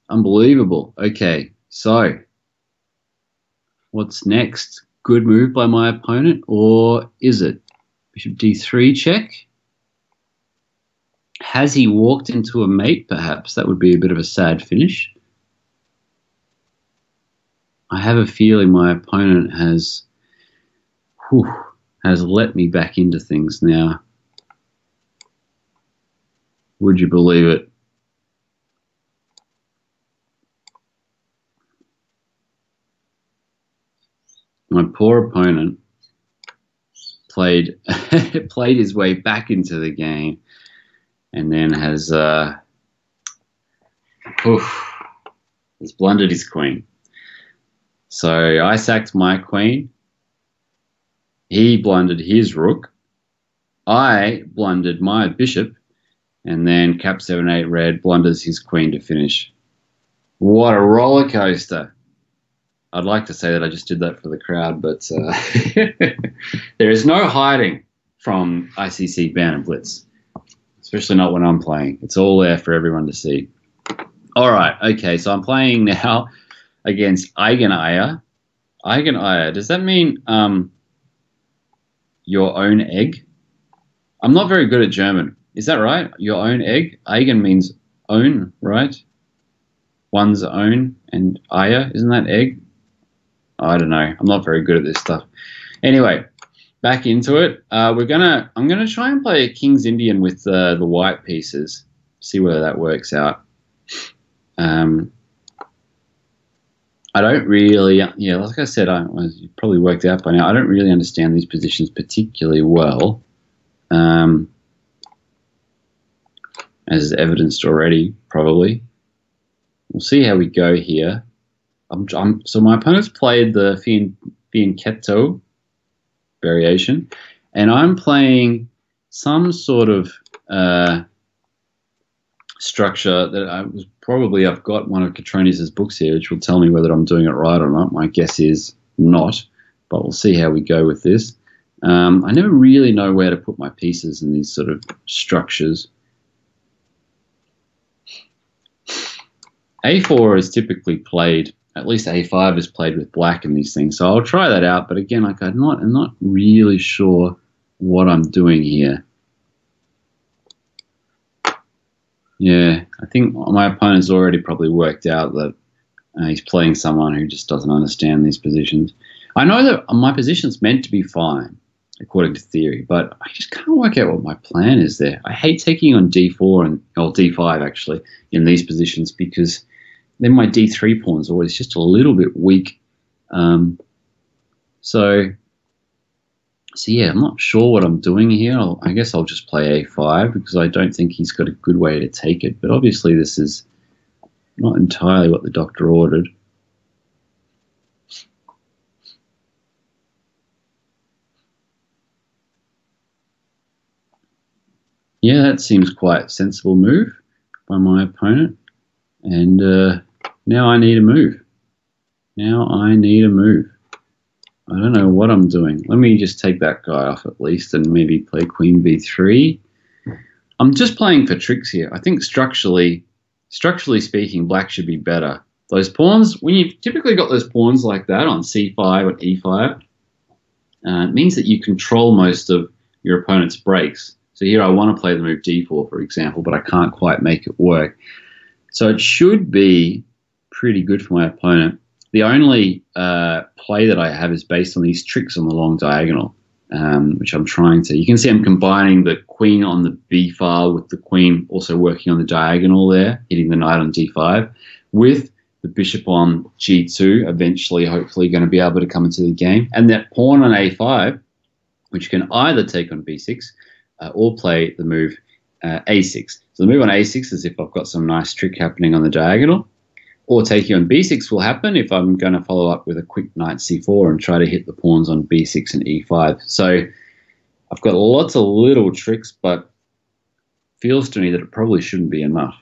unbelievable. Okay, so what's next? Good move by my opponent, or is it? Bishop d3 check. Has he walked into a mate, perhaps? That would be a bit of a sad finish. I have a feeling my opponent has let me back into things now. Would you believe it? My poor opponent played his way back into the game, and then has blundered his queen. So I sacked my queen. He blundered his rook. I blundered my bishop, and then cap 7-8 red blunders his queen to finish. What a roller coaster! I'd like to say that I just did that for the crowd, but there is no hiding from ICC Banter Blitz, especially not when I'm playing. It's all there for everyone to see. All right, okay, so I'm playing now against Eigeneier. Eigeneier, does that mean your own egg? I'm not very good at German. Is that right? Your own egg? Eigen means own, right? One's own, and Eier, isn't that egg? I don't know. I'm not very good at this stuff. Anyway, back into it. I'm gonna try and play a King's Indian with the white pieces. See whether that works out. I don't really, yeah, like I said, you probably worked out by now. I don't really understand these positions particularly well, as evidenced already. Probably. We'll see how we go here. So my opponent's played the fianchetto variation, and I'm playing some sort of structure that I've got one of Catronius's books here, which will tell me whether I'm doing it right or not. My guess is not, but we'll see how we go with this. I never really know where to put my pieces in these sort of structures. A4 is typically played, at least A5 is played with black in these things, so I'll try that out. But again, like I'm not really sure what I'm doing here. Yeah, I think my opponent's already probably worked out that he's playing someone who just doesn't understand these positions. I know that my position's meant to be fine, according to theory, but I just can't work out what my plan is there. I hate taking on D4 or D5 actually in these positions, because then my D3 pawn's always just a little bit weak. So yeah, I'm not sure what I'm doing here. I guess I'll just play A5 because I don't think he's got a good way to take it. But obviously this is not entirely what the doctor ordered. Yeah, that seems quite a sensible move by my opponent. And now I need a move. I don't know what I'm doing. Let me just take that guy off at least and maybe play Queen B3. I'm just playing for tricks here. I think structurally speaking, black should be better. Those pawns, when you've typically got those pawns like that on C5 or E5, it means that you control most of your opponent's breaks. So here I want to play the move D4, for example, but I can't quite make it work. So it should be pretty good for my opponent. The only play that I have is based on these tricks on the long diagonal. which I'm trying to. You can see I'm combining the queen on the b file with the queen also working on the diagonal there, hitting the knight on d5, with the bishop on g2, eventually hopefully going to be able to come into the game. And that pawn on a5, which can either take on b6 or play the move a6. So the move on a6 is if I've got some nice trick happening on the diagonal, or taking on b6 will happen if I'm going to follow up with a quick knight c4 and try to hit the pawns on b6 and e5. So I've got lots of little tricks, but feels to me that it probably shouldn't be enough.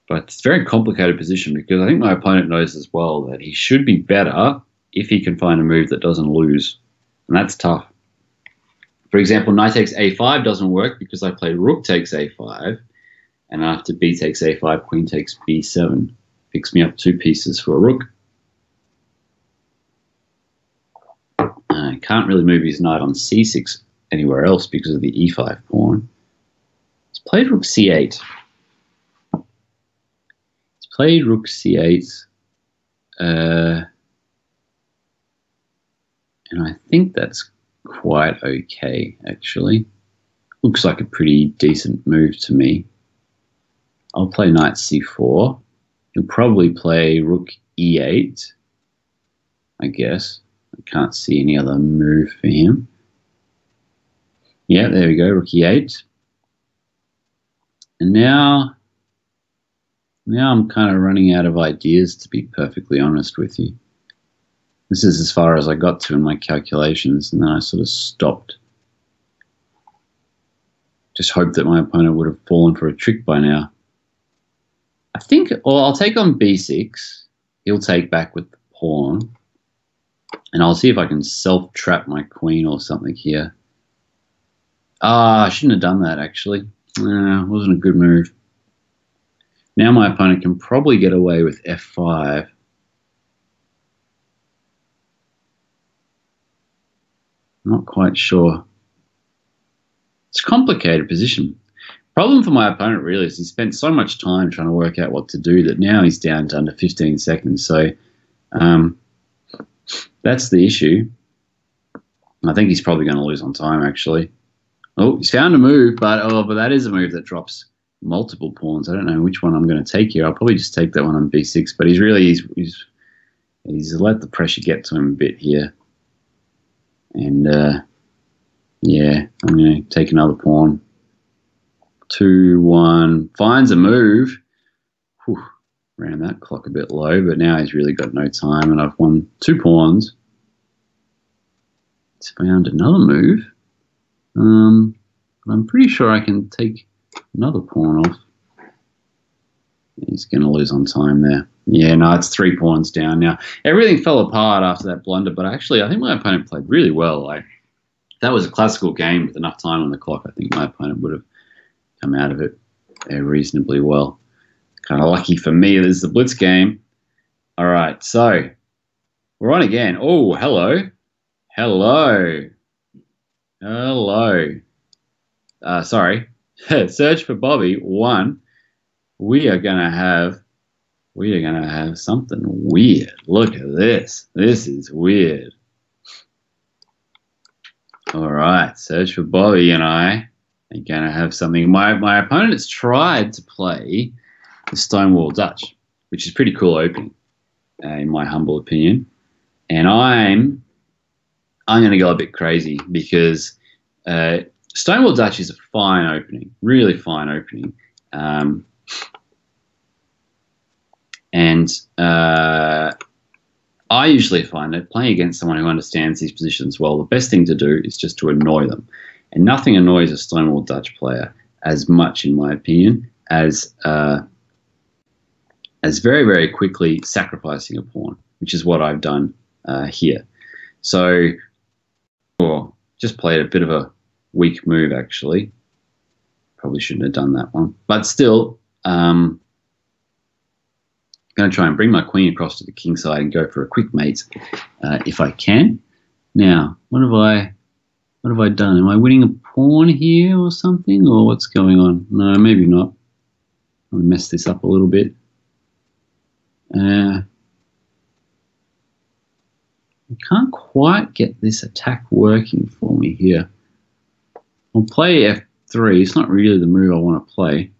But it's a very complicated position because I think my opponent knows as well that he should be better if he can find a move that doesn't lose. And that's tough. For example, knight takes a5 doesn't work because I play rook takes a5. And after b takes a5, queen takes b7. Picks me up 2 pieces for a rook. Can't really move his knight on c6 anywhere else because of the e5 pawn. He's played rook c8. He's played rook c8. And I think that's quite okay, actually. Looks like a pretty decent move to me. I'll play knight c4. He'll probably play rook e8, I guess. I can't see any other move for him. Yeah, there we go, rook e8. And now I'm kind of running out of ideas, to be perfectly honest with you. This is as far as I got to in my calculations, and then I sort of stopped. Just hoped that my opponent would have fallen for a trick by now. I think, well, I'll take on b6. He'll take back with the pawn. And I'll see if I can self-trap my queen or something here. I shouldn't have done that, actually. It wasn't a good move. Now my opponent can probably get away with f5. Not quite sure. It's a complicated position. Problem for my opponent really is he spent so much time trying to work out what to do that now he's down to under 15 seconds. So that's the issue. I think he's probably going to lose on time, actually. Oh, he's found a move, but that is a move that drops multiple pawns. I don't know which one I'm going to take here. I'll probably just take that one on b6, but he's let the pressure get to him a bit here. And yeah, I'm going to take another pawn. 2-1, finds a move. Whew, ran that clock a bit low, but now he's really got no time, and I've won 2 pawns. He's found another move. But I'm pretty sure I can take another pawn off. He's going to lose on time there. Yeah, no, it's 3 pawns down now. Everything fell apart after that blunder, but actually I think my opponent played really well. Like, that was a classical game with enough time on the clock. I think my opponent would have come out of it reasonably well. Kind of lucky for me, this is the Blitz game. All right, so we're on again. Oh, hello. Hello. Hello. Sorry. Search for Bobby 1. We are gonna have something weird. Look at this. This is weird. All right, Search for Bobby and I are gonna have something. My opponent has tried to play the Stonewall Dutch, which is pretty cool opening, in my humble opinion. And I'm going to go a bit crazy because Stonewall Dutch is a fine opening, really fine opening. I usually find that playing against someone who understands these positions well, the best thing to do is just to annoy them. And nothing annoys a Stonewall Dutch player as much, in my opinion, as very, very quickly sacrificing a pawn, which is what I've done here. So, just played a bit of a weak move, actually. Probably shouldn't have done that one. But still, I'm going to try and bring my queen across to the king side and go for a quick mate if I can. Now, what have I done? Am I winning a pawn here or something? Or what's going on? No, maybe not. I'm going to mess this up a little bit. can't quite get this attack working for me here. I'll play f3. It's not really the move I want to play.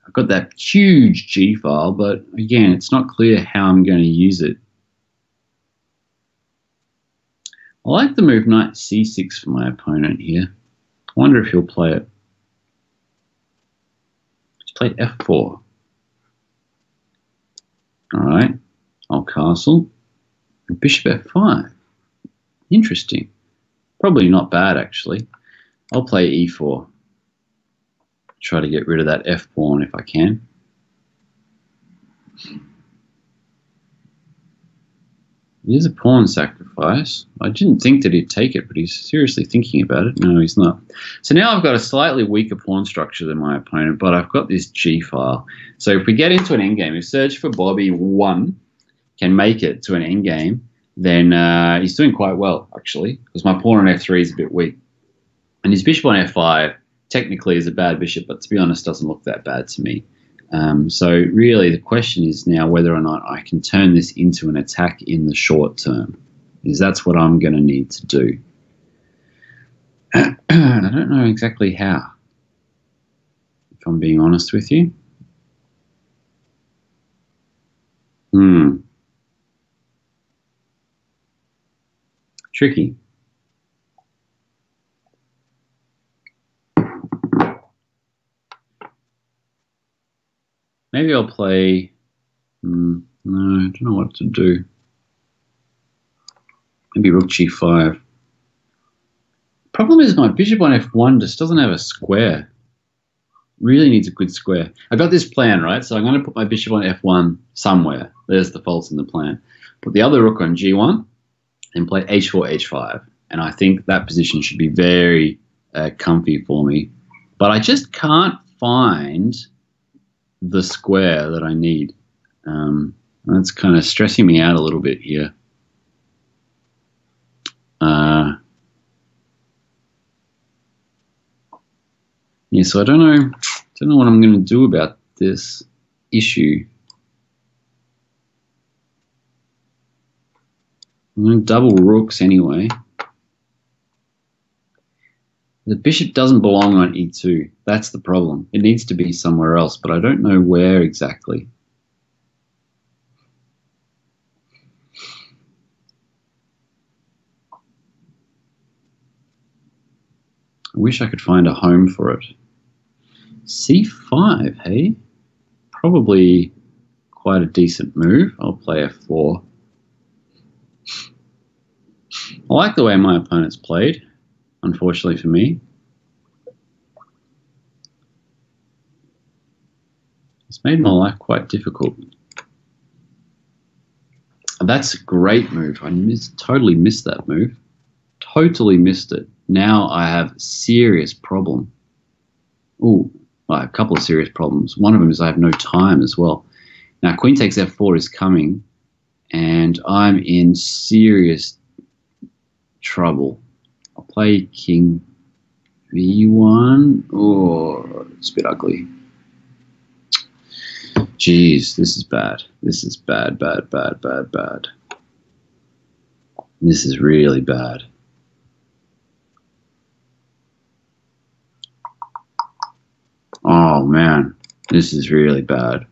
I've got that huge G file, but again, it's not clear how I'm going to use it. I like the move knight c6 for my opponent here. I wonder if he'll play it. He's played f4. All right, I'll castle. Bishop f5. Interesting. Probably not bad, actually. I'll play e4. Try to get rid of that f pawn if I can. It is a pawn sacrifice. I didn't think that he'd take it, but he's seriously thinking about it. No, he's not. So now I've got a slightly weaker pawn structure than my opponent, but I've got this G file. So if we get into an endgame, if Search for Bobby 1 can make it to an endgame, then he's doing quite well, actually, because my pawn on f3 is a bit weak. And his bishop on f5 technically is a bad bishop, but to be honest, doesn't look that bad to me. So really the question is now whether or not I can turn this into an attack in the short term, because that's what I'm going to need to do. And I don't know exactly how, if I'm being honest with you. Tricky. Maybe I'll play... no, I don't know what to do. Maybe rook g5. Problem is my bishop on f1 just doesn't have a square. Really needs a good square. I got this plan, right? So I'm going to put my bishop on f1 somewhere. There's the faults in the plan. Put the other rook on g1 and play h4, h5. And I think that position should be very comfy for me. But I just can't find the square that I need. That's kind of stressing me out a little bit here. Yeah, so I don't know what I'm going to do about this issue. I'm going to double rooks anyway. The bishop doesn't belong on e2. That's the problem. It needs to be somewhere else, but I don't know where exactly. I wish I could find a home for it. c5, hey? Probably quite a decent move. I'll play f4. I like the way my opponent's played, unfortunately for me. It's made my life quite difficult. That's a great move. I totally missed that move. Totally missed it. Now I have a serious problem. Ooh, well, a couple of serious problems. One of them is I have no time as well. Now queen takes f4 is coming, and I'm in serious trouble. I'll play king b1. Oh, it's a bit ugly. Jeez, this is bad. This is bad, bad, bad, bad, bad. This is really bad. Oh man, this is really bad.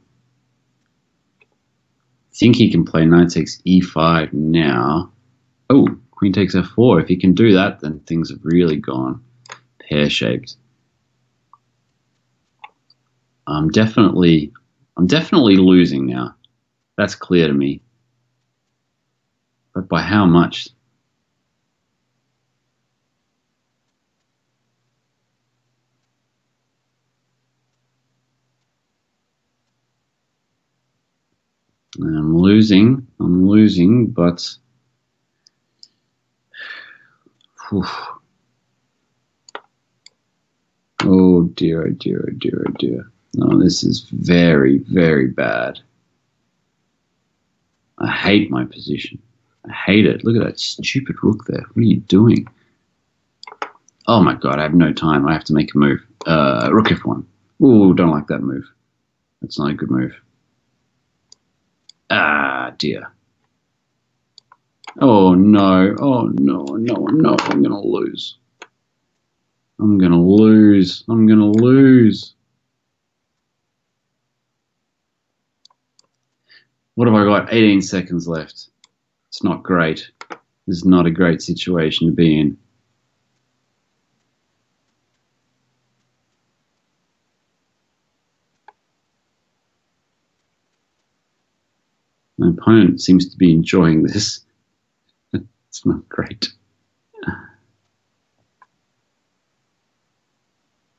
I think he can play knight takes e5 now. Oh, queen takes f4. If he can do that, then things have really gone pear-shaped. I'm definitely losing now. That's clear to me. But by how much? I'm losing, but whew. Oh dear, oh dear, oh dear, oh dear. No, this is very, very bad. I hate my position. I hate it. Look at that stupid rook there. What are you doing? Oh my god, I have no time. I have to make a move. Rook f1. Ooh, don't like that move. That's not a good move. Ah, dear. Oh no, oh no, no, no, I'm gonna lose. I'm gonna lose. I'm gonna lose. What have I got? 18 seconds left. It's not great. This is not a great situation to be in. My opponent seems to be enjoying this. It's not great.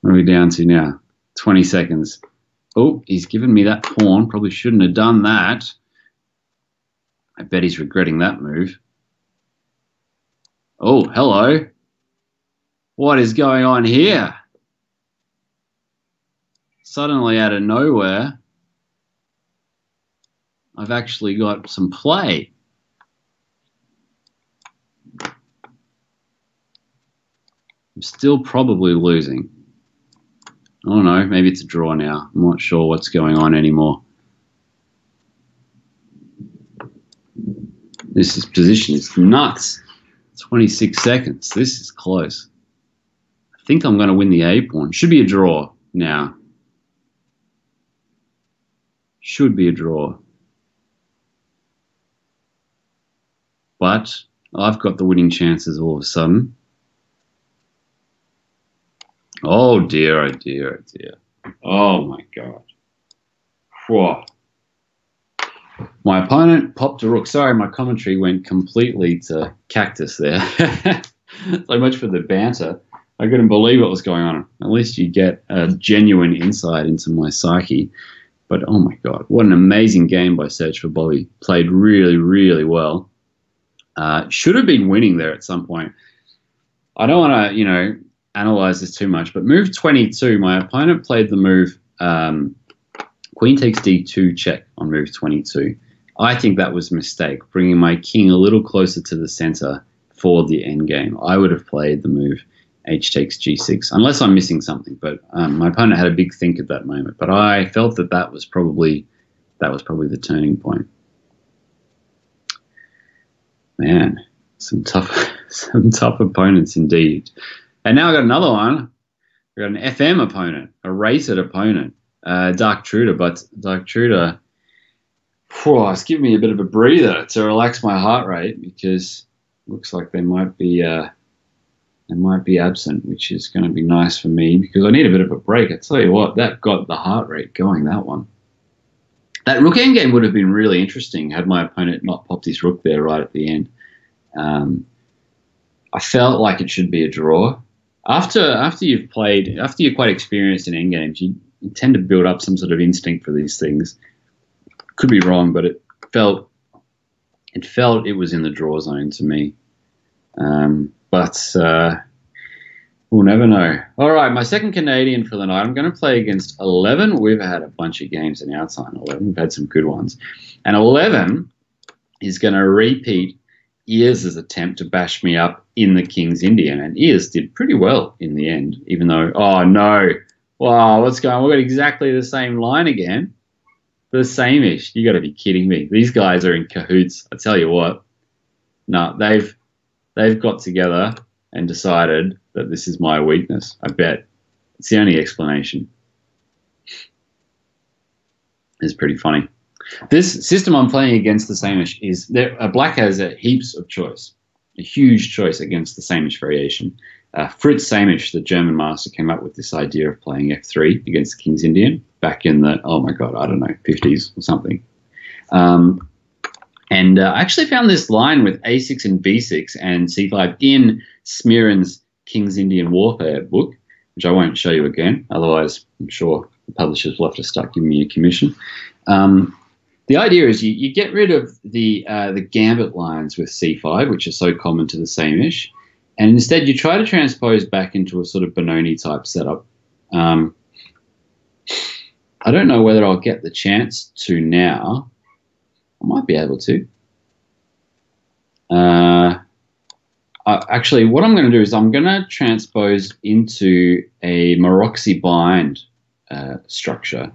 What are we down to now? 20 seconds. Oh, he's given me that pawn. Probably shouldn't have done that. I bet he's regretting that move. Oh, hello. What is going on here? Suddenly out of nowhere, I've actually got some play. I'm still probably losing. I don't know, maybe it's a draw now. I'm not sure what's going on anymore. This position is nuts. 26 seconds. This is close. I think I'm going to win the A pawn. Should be a draw now. Should be a draw. But I've got the winning chances all of a sudden. Oh dear, oh dear, oh dear. Oh my God. Whoa. My opponent popped a rook. Sorry, my commentary went completely to cactus there. So much for the banter. I couldn't believe what was going on. At least you get a genuine insight into my psyche. But oh my God, what an amazing game by Search for Bobby. Played really, really well. Should have been winning there at some point. I don't want to, analyze this too much, but move 22, my opponent played the move queen takes d2 check on move 22. I think that was a mistake, bringing my king a little closer to the center for the endgame. I would have played the move h takes g6, unless I'm missing something. But my opponent had a big think at that moment. But I felt that was probably the turning point. Man, some tough opponents indeed. And now I got another one. We got an FM opponent, a rated opponent, Dark Truder. But Dark Truder, it's giving me a bit of a breather to relax my heart rate, because it looks like they might be absent, which is going to be nice for me because I need a bit of a break. I tell you what, that got the heart rate going. That one. That rook endgame would have been really interesting had my opponent not popped his rook there right at the end. I felt like it should be a draw. After you're quite experienced in endgames, you tend to build up some sort of instinct for these things. Could be wrong, but it felt it was in the draw zone to me. But we'll never know. All right, my second Canadian for the night. I'm going to play against 11. We've had a bunch of games in our time. 11. We've had some good ones. And 11 is going to repeat Ears' attempt to bash me up in the King's Indian. And Ears did pretty well in the end, even though, oh no, wow, what's going on? We've got exactly the same line again. The same-ish. You got to be kidding me. These guys are in cahoots. I tell you what. No, they've got together and decided that this is my weakness. I bet. It's the only explanation. It's pretty funny. This system I'm playing against the same-ish is black has heaps of choice, a huge choice against the same-ish variation. Fritz Samish, the German master, came up with this idea of playing f3 against the King's Indian back in the, 50s or something. And I actually found this line with a6 and b6 and c5 in Smerdon's King's Indian Warfare book, which I won't show you again. Otherwise, I'm sure the publishers will have to start giving me a commission. The idea is you get rid of the gambit lines with c5, which are so common to the same-ish, and instead you try to transpose back into a sort of Benoni-type setup. I don't know whether I'll get the chance to now. I might be able to. Actually, what I'm going to do is I'm going to transpose into a Maroczy bind structure,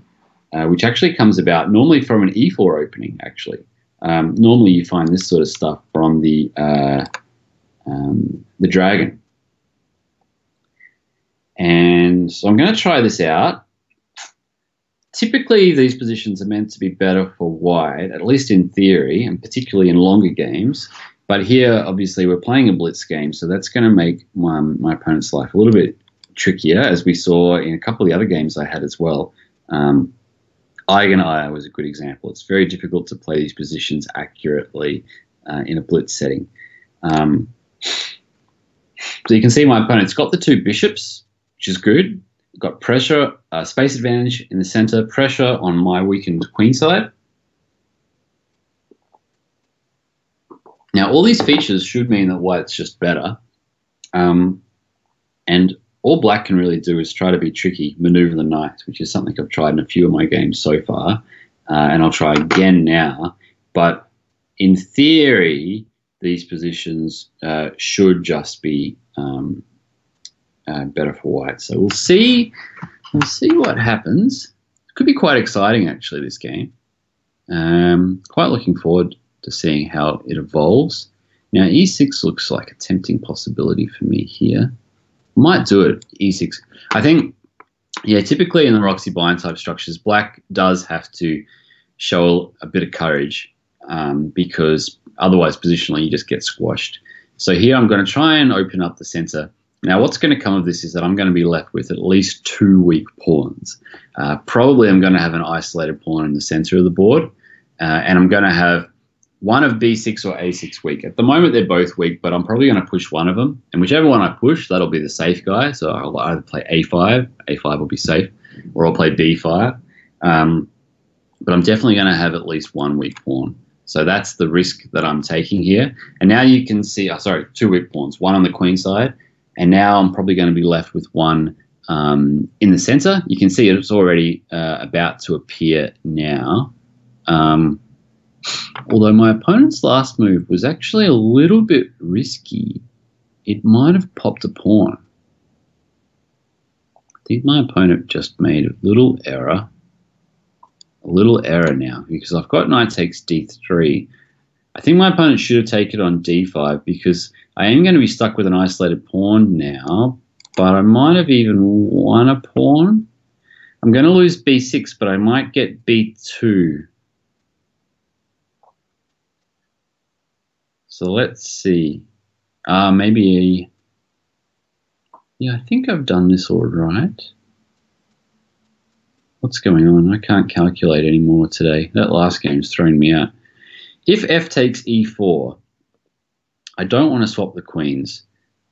which actually comes about normally from an e4 opening, actually. Normally you find this sort of stuff from the dragon. And so I'm going to try this out. Typically, these positions are meant to be better for white, at least in theory, and particularly in longer games. But here, obviously, we're playing a blitz game, so that's going to make my opponent's life a little bit trickier, as we saw in a couple of the other games I had as well. Eigeneier was a good example. It's very difficult to play these positions accurately in a blitz setting. So you can see my opponent's got the two bishops, which is good. Got pressure, space advantage in the center, pressure on my weakened queen side. Now, all these features should mean that white's just better. And all black can really do is try to be tricky, maneuver the knight, which is something I've tried in a few of my games so far. And I'll try again now. But in theory, these positions should just be better for white. So we'll see what happens. It could be quite exciting, actually, this game. Quite looking forward to seeing how it evolves. Now, e6 looks like a tempting possibility for me here. Might do it, e6. I think, yeah, typically in the Roxy Bind type structures, black does have to show a bit of courage because otherwise, positionally, you just get squashed. So here I'm going to try and open up the center. Now, what's going to come of this is that I'm going to be left with at least two weak pawns. Probably I'm going to have an isolated pawn in the center of the board, and I'm going to have one of b6 or a6 weak. At the moment, they're both weak, but I'm probably going to push one of them. And whichever one I push, that'll be the safe guy. So I'll either play a5, a5 will be safe, or I'll play b5. But I'm definitely going to have at least one weak pawn. So that's the risk that I'm taking here. And now you can see, two weak pawns, one on the queen side, and now I'm probably going to be left with one in the center. You can see it's already about to appear now. Although my opponent's last move was actually a little bit risky. It might have popped a pawn. I think my opponent just made a little error. A little error now, because I've got knight takes d3. I think my opponent should have taken it on d5, because I am going to be stuck with an isolated pawn now, but I might have even won a pawn. I'm going to lose b6, but I might get b2. So let's see. Maybe yeah, I think I've done this all right. What's going on? I can't calculate anymore today. That last game's thrown me out. If f takes e4, I don't want to swap the queens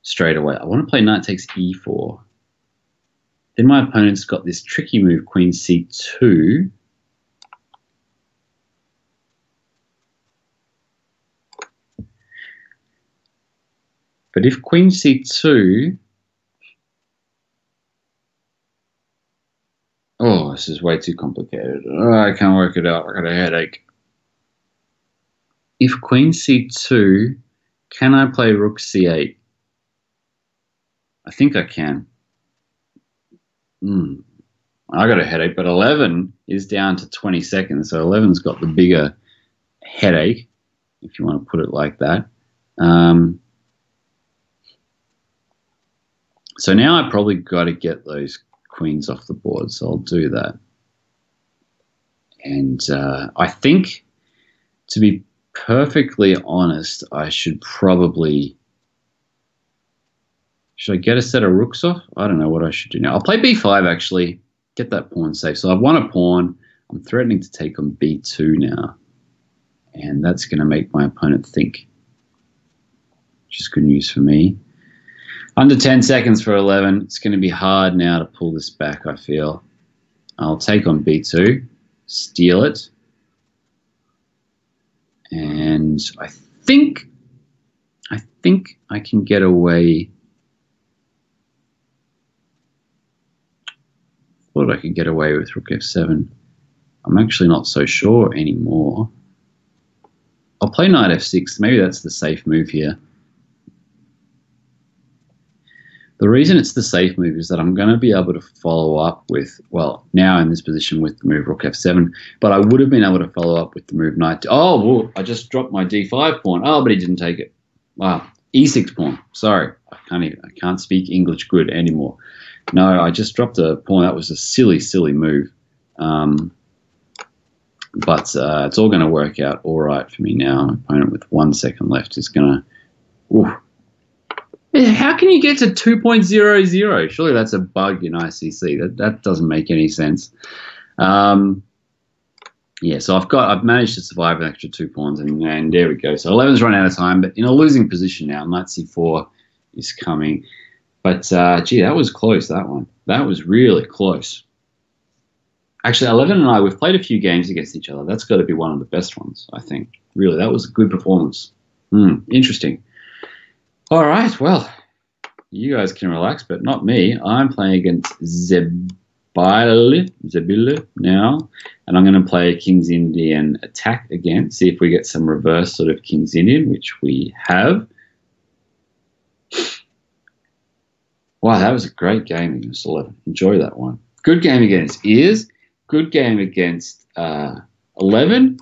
straight away. I want to play knight takes e4. Then my opponent's got this tricky move, queen c2. But if queen c2... Oh, this is way too complicated. Oh, I can't work it out. I got a headache. If queen c2, can I play rook c8? I think I can. I got a headache, but 11 is down to 20 seconds. So 11's got the bigger headache, if you want to put it like that. So now I probably got to get those queens off the board, so I'll do that. And I think, to be perfectly honest, I should probably... Should I get a set of rooks off? I don't know what I should do now. I'll play b5, actually. Get that pawn safe. So I've won a pawn. I'm threatening to take on b2 now. And that's going to make my opponent think, which is good news for me. Under 10 seconds for 11. It's going to be hard now to pull this back, I feel. I'll take on b2, steal it. And I think I can get away. Thought I could get away with rook f7. I'm actually not so sure anymore. I'll play knight f6. Maybe that's the safe move here. The reason it's the safe move is that I'm going to be able to follow up with, well, now in this position with the move rook f7, but I would have been able to follow up with the move knight. Oh, well, I just dropped my d5 pawn. Oh, but he didn't take it. Wow, e6 pawn. Sorry, I can't speak English good anymore. No, I just dropped a pawn. That was a silly, silly move. But it's all going to work out all right for me now. My opponent with 1 second left is going to... How can you get to 2.00? Surely that's a bug in ICC. That doesn't make any sense. Yeah, so I've managed to survive an extra 2 pawns, and there we go. So 11's run out of time, but in a losing position now. Knight c4 is coming. But, gee, that was close, that one. That was really close. Actually, 11 and I, we've played a few games against each other. That's got to be one of the best ones, I think. Really, that was a good performance. Interesting. All right, well, you guys can relax, but not me. I'm playing against Zebile now, and I'm going to play a King's Indian attack again, see if we get some reverse sort of King's Indian, which we have. Wow, that was a great game against 11. Enjoy that one. Good game against Ears. Good game against 11.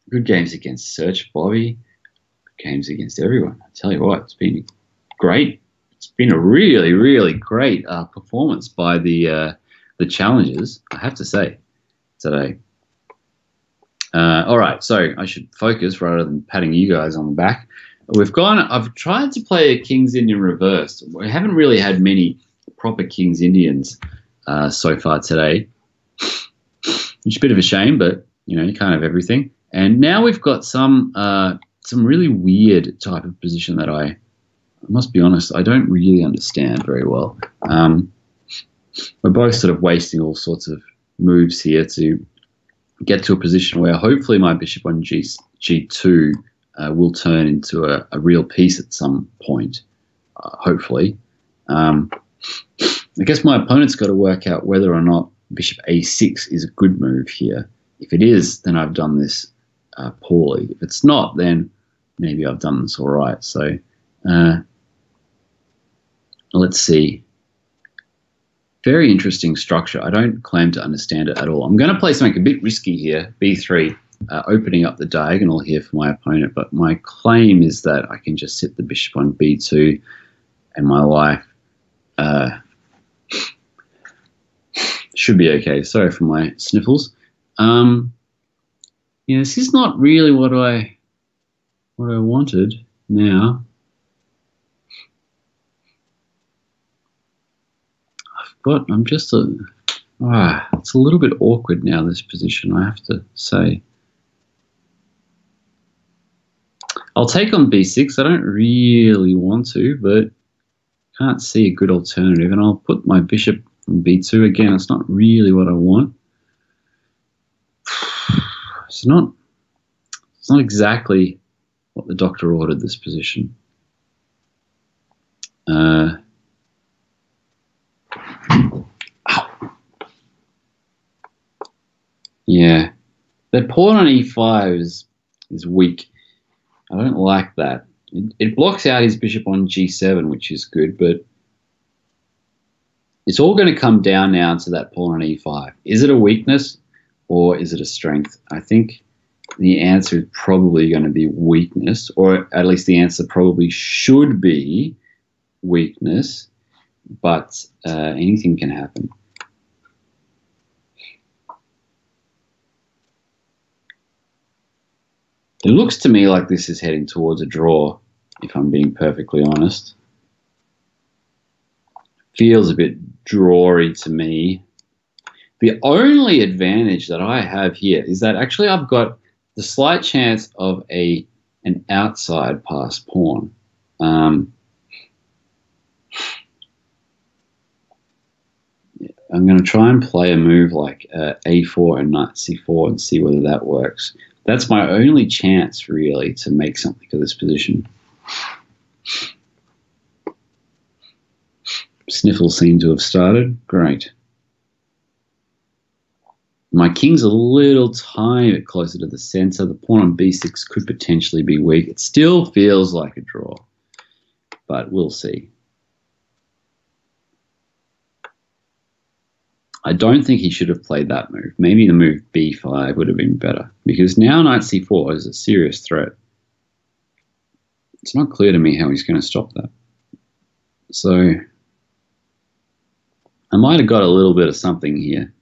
Good games against Search Bobby. Games against everyone. I tell you what, it's been great. It's been a really, really great performance by the challengers, I have to say, today. All right, so I should focus rather than patting you guys on the back. I've tried to play a King's Indian reversed. We haven't really had many proper King's Indians so far today, which is a bit of a shame, but you know, you can't have everything. And now we've got some really weird type of position that I must be honest, I don't really understand very well. We're both sort of wasting all sorts of moves here to get to a position where hopefully my bishop on g2 will turn into a real piece at some point, hopefully. I guess my opponent's got to work out whether or not bishop a6 is a good move here. If it is, then I've done this poorly. If it's not, then maybe I've done this all right. So let's see. Very interesting structure. I don't claim to understand it at all. I'm going to play something a bit risky here, b3, opening up the diagonal here for my opponent, but my claim is that I can just sit the bishop on b2 and my life should be okay. Sorry for my sniffles. Yeah, this is not really what I wanted now. It's a little bit awkward now, this position, I have to say. I'll take on b6. I don't really want to, but can't see a good alternative. And I'll put my bishop on b2 again. It's not really what I want. It's not exactly what the doctor ordered, this position. Yeah, that pawn on e5 is weak. I don't like that. It blocks out his bishop on g7, which is good, but it's all going to come down now to that pawn on e5. Is it a weakness or is it a strength? I think the answer is probably going to be weakness, or at least the answer probably should be weakness, but anything can happen. It looks to me like this is heading towards a draw, if I'm being perfectly honest. Feels a bit drawy to me. The only advantage that I have here is that actually I've got the slight chance of an outside pass pawn. I'm going to try and play a move like a4 and knight c4 and see whether that works. That's my only chance, really, to make something of this position. Sniffles seem to have started. Great. My king's a little tiny bit closer to the center. The pawn on b6 could potentially be weak. It still feels like a draw, but we'll see. I don't think he should have played that move. Maybe the move b5 would have been better, because now knight c4 is a serious threat. It's not clear to me how he's going to stop that. So I might have got a little bit of something here.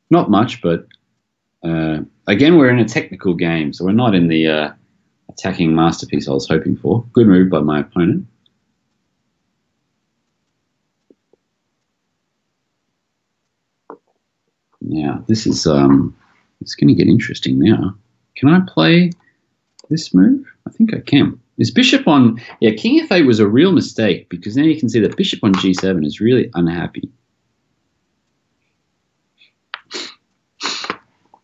Not much, but again, we're in a technical game, so we're not in the attacking masterpiece I was hoping for. Good move by my opponent. Now, this is it's going to get interesting now. Can I play this move? I think I can. This bishop on, yeah, king f8 was a real mistake, because now you can see that bishop on g7 is really unhappy.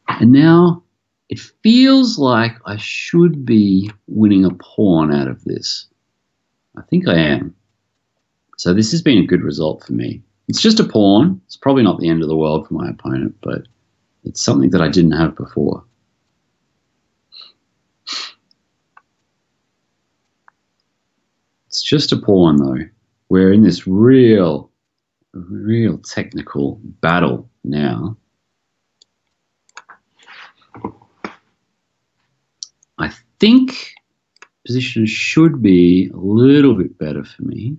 And now it feels like I should be winning a pawn out of this. I think I am. So this has been a good result for me. It's just a pawn. It's probably not the end of the world for my opponent, but it's something that I didn't have before. It's just a pawn, though. We're in this real technical battle now. I think position should be a little bit better for me.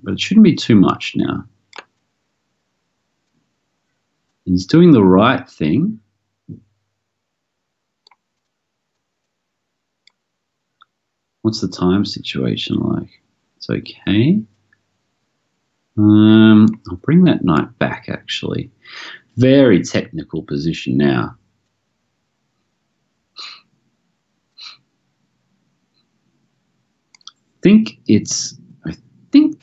But it shouldn't be too much now. He's doing the right thing. What's the time situation like? It's okay. I'll bring that knight back, actually. Very technical position now. I think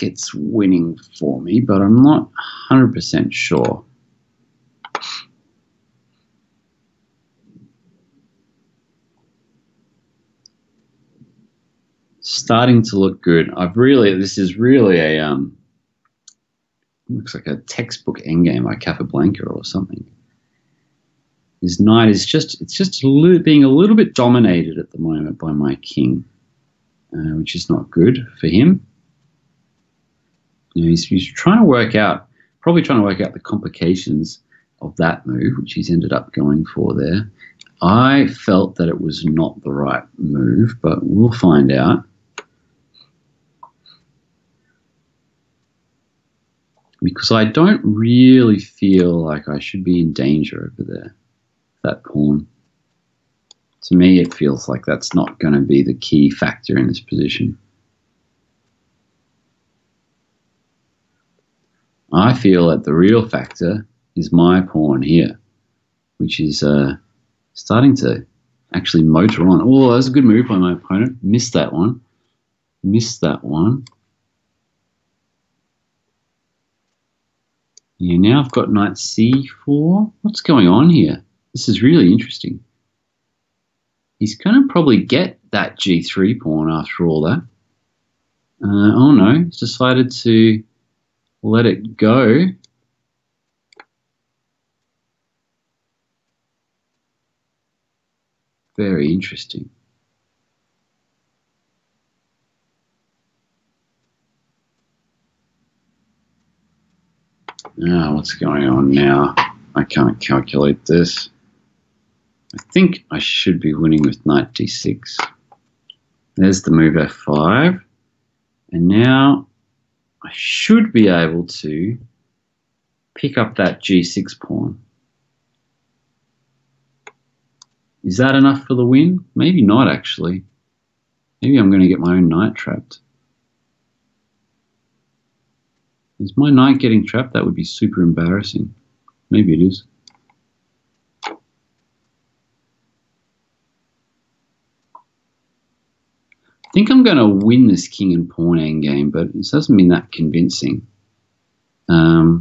it's winning for me, but I'm not 100% sure. Starting to look good. This is really a looks like a textbook endgame by Capablanca or something. His knight is just being a little bit dominated at the moment by my king, which is not good for him. You know, he's trying to work out, probably trying to work out the complications of that move, which he's ended up going for there. I felt that it was not the right move, but we'll find out. Because I don't really feel like I should be in danger over there, that pawn. To me, it feels like that's not going to be the key factor in this position. I feel that the real factor is my pawn here, which is starting to actually motor on. Oh, that was a good move by my opponent. Missed that one. Missed that one. Yeah, now I've got knight c4. What's going on here? This is really interesting. He's going to probably get that g3 pawn after all that. Oh no, he's decided to let it go. Very interesting. Now, what's going on now? I can't calculate this. I think I should be winning with knight d6. There's the move f5. And now I should be able to pick up that g6 pawn. Is that enough for the win? Maybe not, actually. Maybe I'm going to get my own knight trapped. Is my knight getting trapped? That would be super embarrassing. Maybe it is. I think I'm going to win this king and pawn endgame, but it hasn't been that convincing. I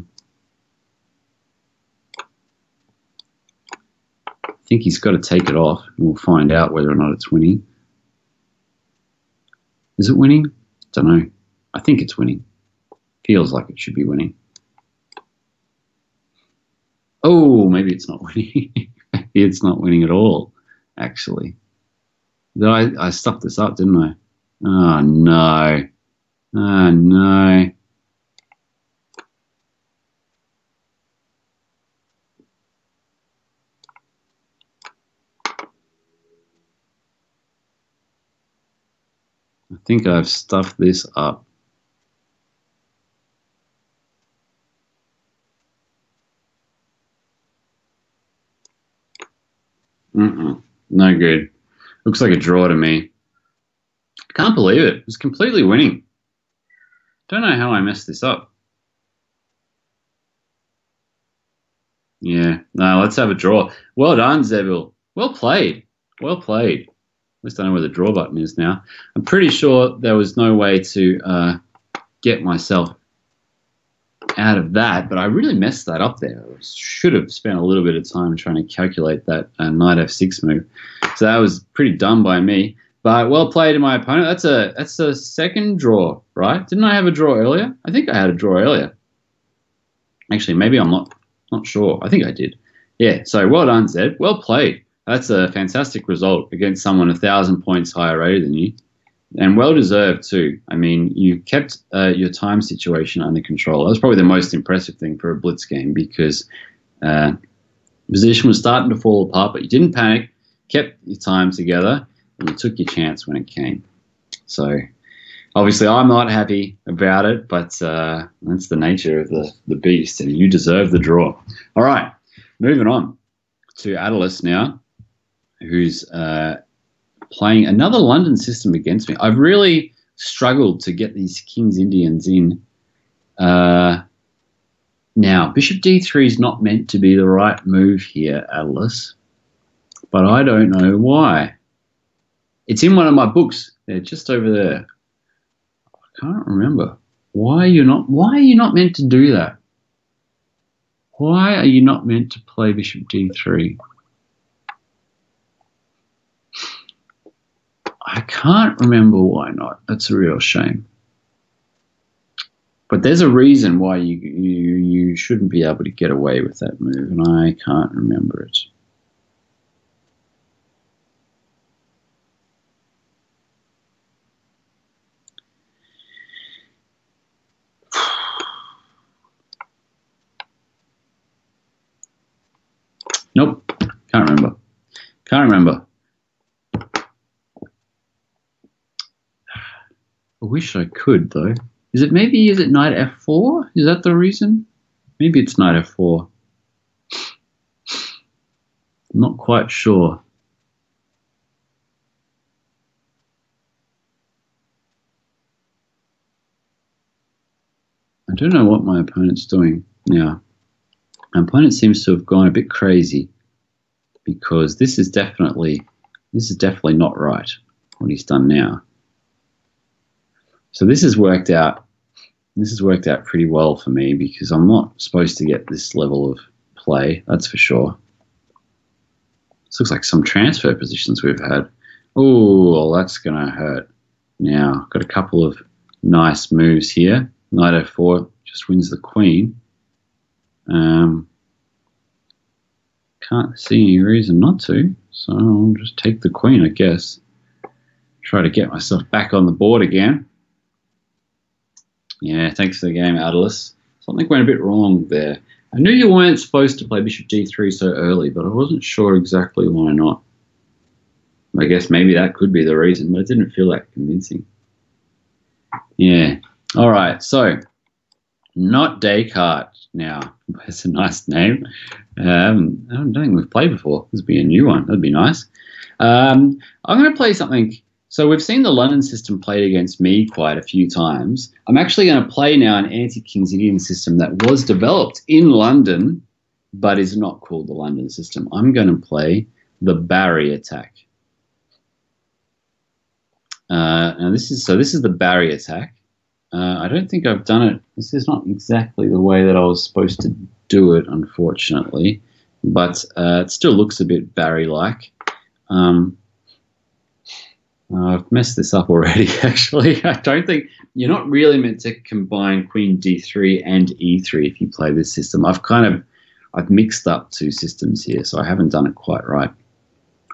think he's got to take it off, and we'll find out whether or not it's winning. Is it winning? Don't know. I think it's winning. Feels like it should be winning. Oh, maybe it's not winning. Maybe it's not winning at all, actually. I stuffed this up, didn't I? Oh, no. Oh, no. think I've stuffed this up. No good. Looks like a draw to me. I can't believe it. It was completely winning. Don't know how I messed this up. Yeah. No, let's have a draw. Well done, Zebil. Well played. Well played. At least I know where the draw button is now. I'm pretty sure there was no way to get myself out of that, but I really messed that up there. I should have spent a little bit of time trying to calculate that knight f6 move. So that was pretty dumb by me. But well played to my opponent. That's a second draw, right? Didn't I have a draw earlier? I think I had a draw earlier. Actually, maybe I'm not sure. I think I did. Yeah, so well done, Zed. Well played. That's a fantastic result against someone 1,000 points higher rated than you. And well deserved too. I mean, you kept your time situation under control. That was probably the most impressive thing for a Blitz game because position was starting to fall apart, but you didn't panic, kept your time together, and you took your chance when it came. So obviously I'm not happy about it, but that's the nature of the beast, and you deserve the draw. All right, moving on to Atlas now, who's playing another London system against me. I've really struggled to get these King's Indians in. Now, Bishop d3 is not meant to be the right move here, Atlas, but I don't know why. It's in one of my books. They're just over there. I can't remember. Why are you not meant to do that? Why are you not meant to play Bishop d3? I can't remember why not. That's a real shame. But there's a reason why you shouldn't be able to get away with that move, and I can't remember it. Nope, can't remember. Can't remember. I wish I could, though. Is it knight f4? Is that the reason? Maybe it's knight f4. I'm not quite sure. I don't know what my opponent's doing now. My opponent seems to have gone a bit crazy because this is definitely not right, what he's done now. So this has worked out pretty well for me because I'm not supposed to get this level of play, that's for sure. This looks like some transfer positions we've had. Oh, well, that's going to hurt. Now, got a couple of nice moves here. Knight f4 just wins the queen. Can't see any reason not to, so I'll just take the queen, I guess. Try to get myself back on the board again. Yeah, thanks for the game, Atlas. Something went a bit wrong there. I knew you weren't supposed to play Bishop d3 so early, but I wasn't sure exactly why not. I guess maybe that could be the reason, but it didn't feel that convincing. Yeah. All right, so not Descartes now. That's a nice name. I don't think we've played before. This would be a new one. That'd be nice. I'm going to play something. So we've seen the London system played against me quite a few times. I'm actually going to play now an anti-King's Indian system that was developed in London, but is not called the London system. I'm going to play the Barry attack. Now this is the Barry attack. I don't think I've done it. This is not exactly the way that I was supposed to do it, unfortunately, but it still looks a bit Barry-like. I've messed this up already, actually. I don't think you're not really meant to combine Queen d3 and e3 if you play this system. I've mixed up two systems here, so I haven't done it quite right.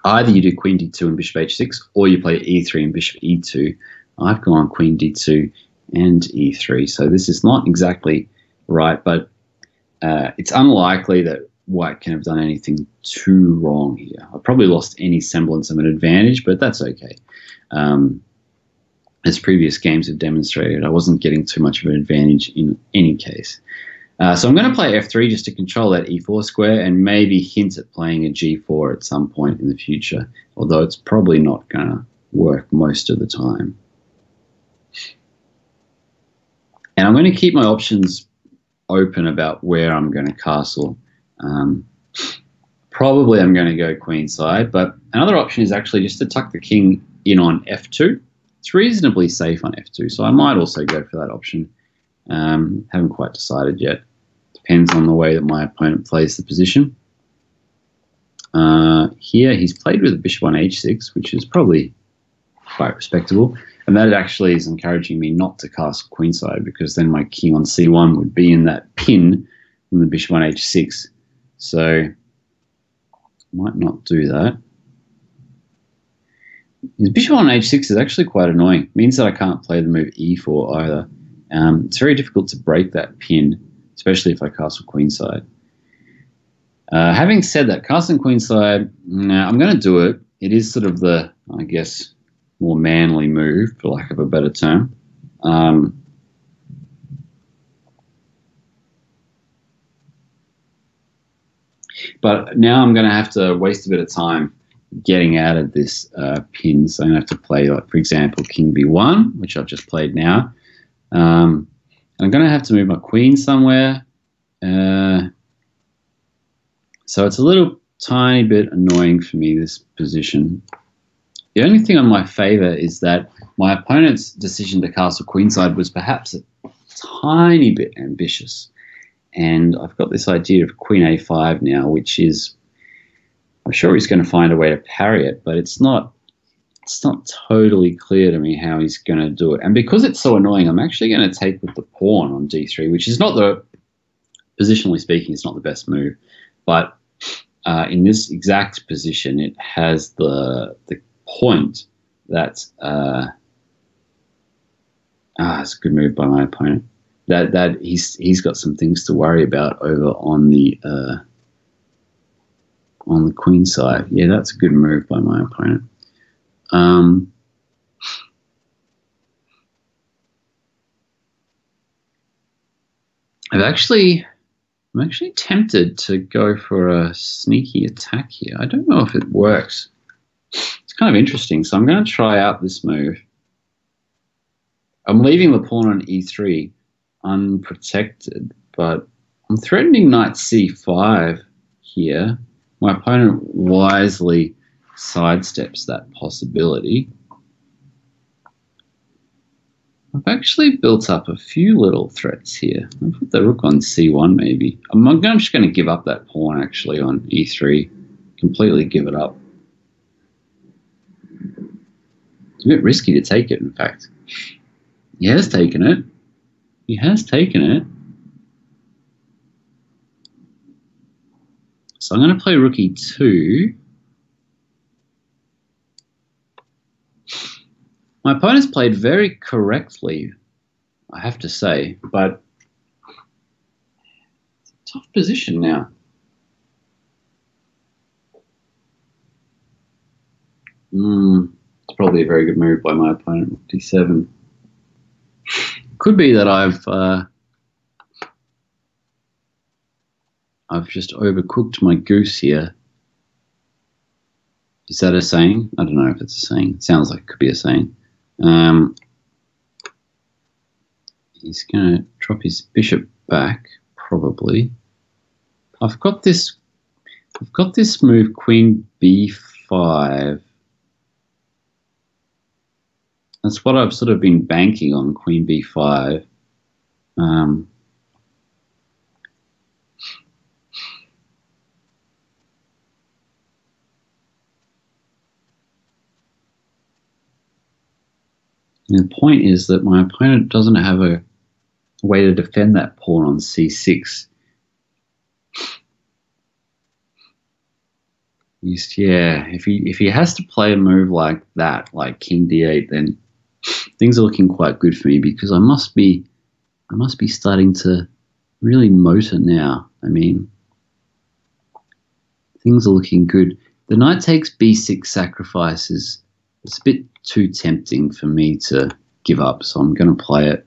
Either you do Queen d2 and Bishop h6, or you play e3 and Bishop e2. I've gone Queen d2 and e3, so this is not exactly right, but it's unlikely that White can have done anything too wrong here. I've probably lost any semblance of an advantage, but that's okay. as previous games have demonstrated, I wasn't getting too much of an advantage in any case. So I'm going to play f3 just to control that e4 square and maybe hint at playing a g4 at some point in the future, although it's probably not going to work most of the time. And I'm going to keep my options open about where I'm going to castle. Probably I'm going to go queenside, but another option is actually just to tuck the king in on f2. It's reasonably safe on f2, so I might also go for that option. Haven't quite decided yet. Depends on the way that my opponent plays the position. Here he's played with a bishop on h6, which is probably quite respectable. And that actually is encouraging me not to castle queenside, because then my king on c1 would be in that pin from the bishop on h6. So might not do that. His bishop on h6 is actually quite annoying. It means that I can't play the move e4 either. It's very difficult to break that pin, especially if I castle queenside. Having said that, castling queenside, I'm going to do it. It is sort of the, I guess, more manly move, for lack of a better term. But now I'm going to have to waste a bit of time getting out of this pin. So I'm going to have to play, like, for example, king b1, which I've just played now. I'm going to have to move my queen somewhere. So it's a little tiny bit annoying for me, this position. The only thing on my favor is that my opponent's decision to castle queenside was perhaps a tiny bit ambitious. And I've got this idea of queen a5 now, which is, I'm sure he's going to find a way to parry it, but it's not totally clear to me how he's going to do it. And because it's so annoying, I'm actually going to take with the pawn on d3, which is not the, positionally speaking, it's not the best move. But in this exact position, it has the point that it's a good move by my opponent. That he's got some things to worry about over on the queen side. Yeah, that's a good move by my opponent. I'm actually tempted to go for a sneaky attack here. I don't know if it works. It's kind of interesting, so I'm going to try out this move. I'm leaving the pawn on e3 unprotected, but I'm threatening knight c5 here. My opponent wisely sidesteps that possibility. I've actually built up a few little threats here. I'll put the rook on c1 maybe. I'm just going to give up that pawn actually on e3. Completely give it up. It's a bit risky to take it, in fact. He has taken it. He has taken it. So I'm going to play rook e2. My opponent's played very correctly, I have to say, but it's a tough position now. It's probably a very good move by my opponent, rook d7. Could be that I've just overcooked my goose here. Is that a saying? I don't know if it's a saying. It sounds like it could be a saying. He's going to drop his bishop back, probably. I've got this move, queen b5. That's what I've sort of been banking on, queen b5. And the point is that my opponent doesn't have a way to defend that pawn on c6. Yeah, if he has to play a move like that, like king d8, then things are looking quite good for me, because I must be starting to really motor now. I mean, things are looking good. The knight takes b6 sacrifices. It's a bit too tempting for me to give up, so I'm going to play it.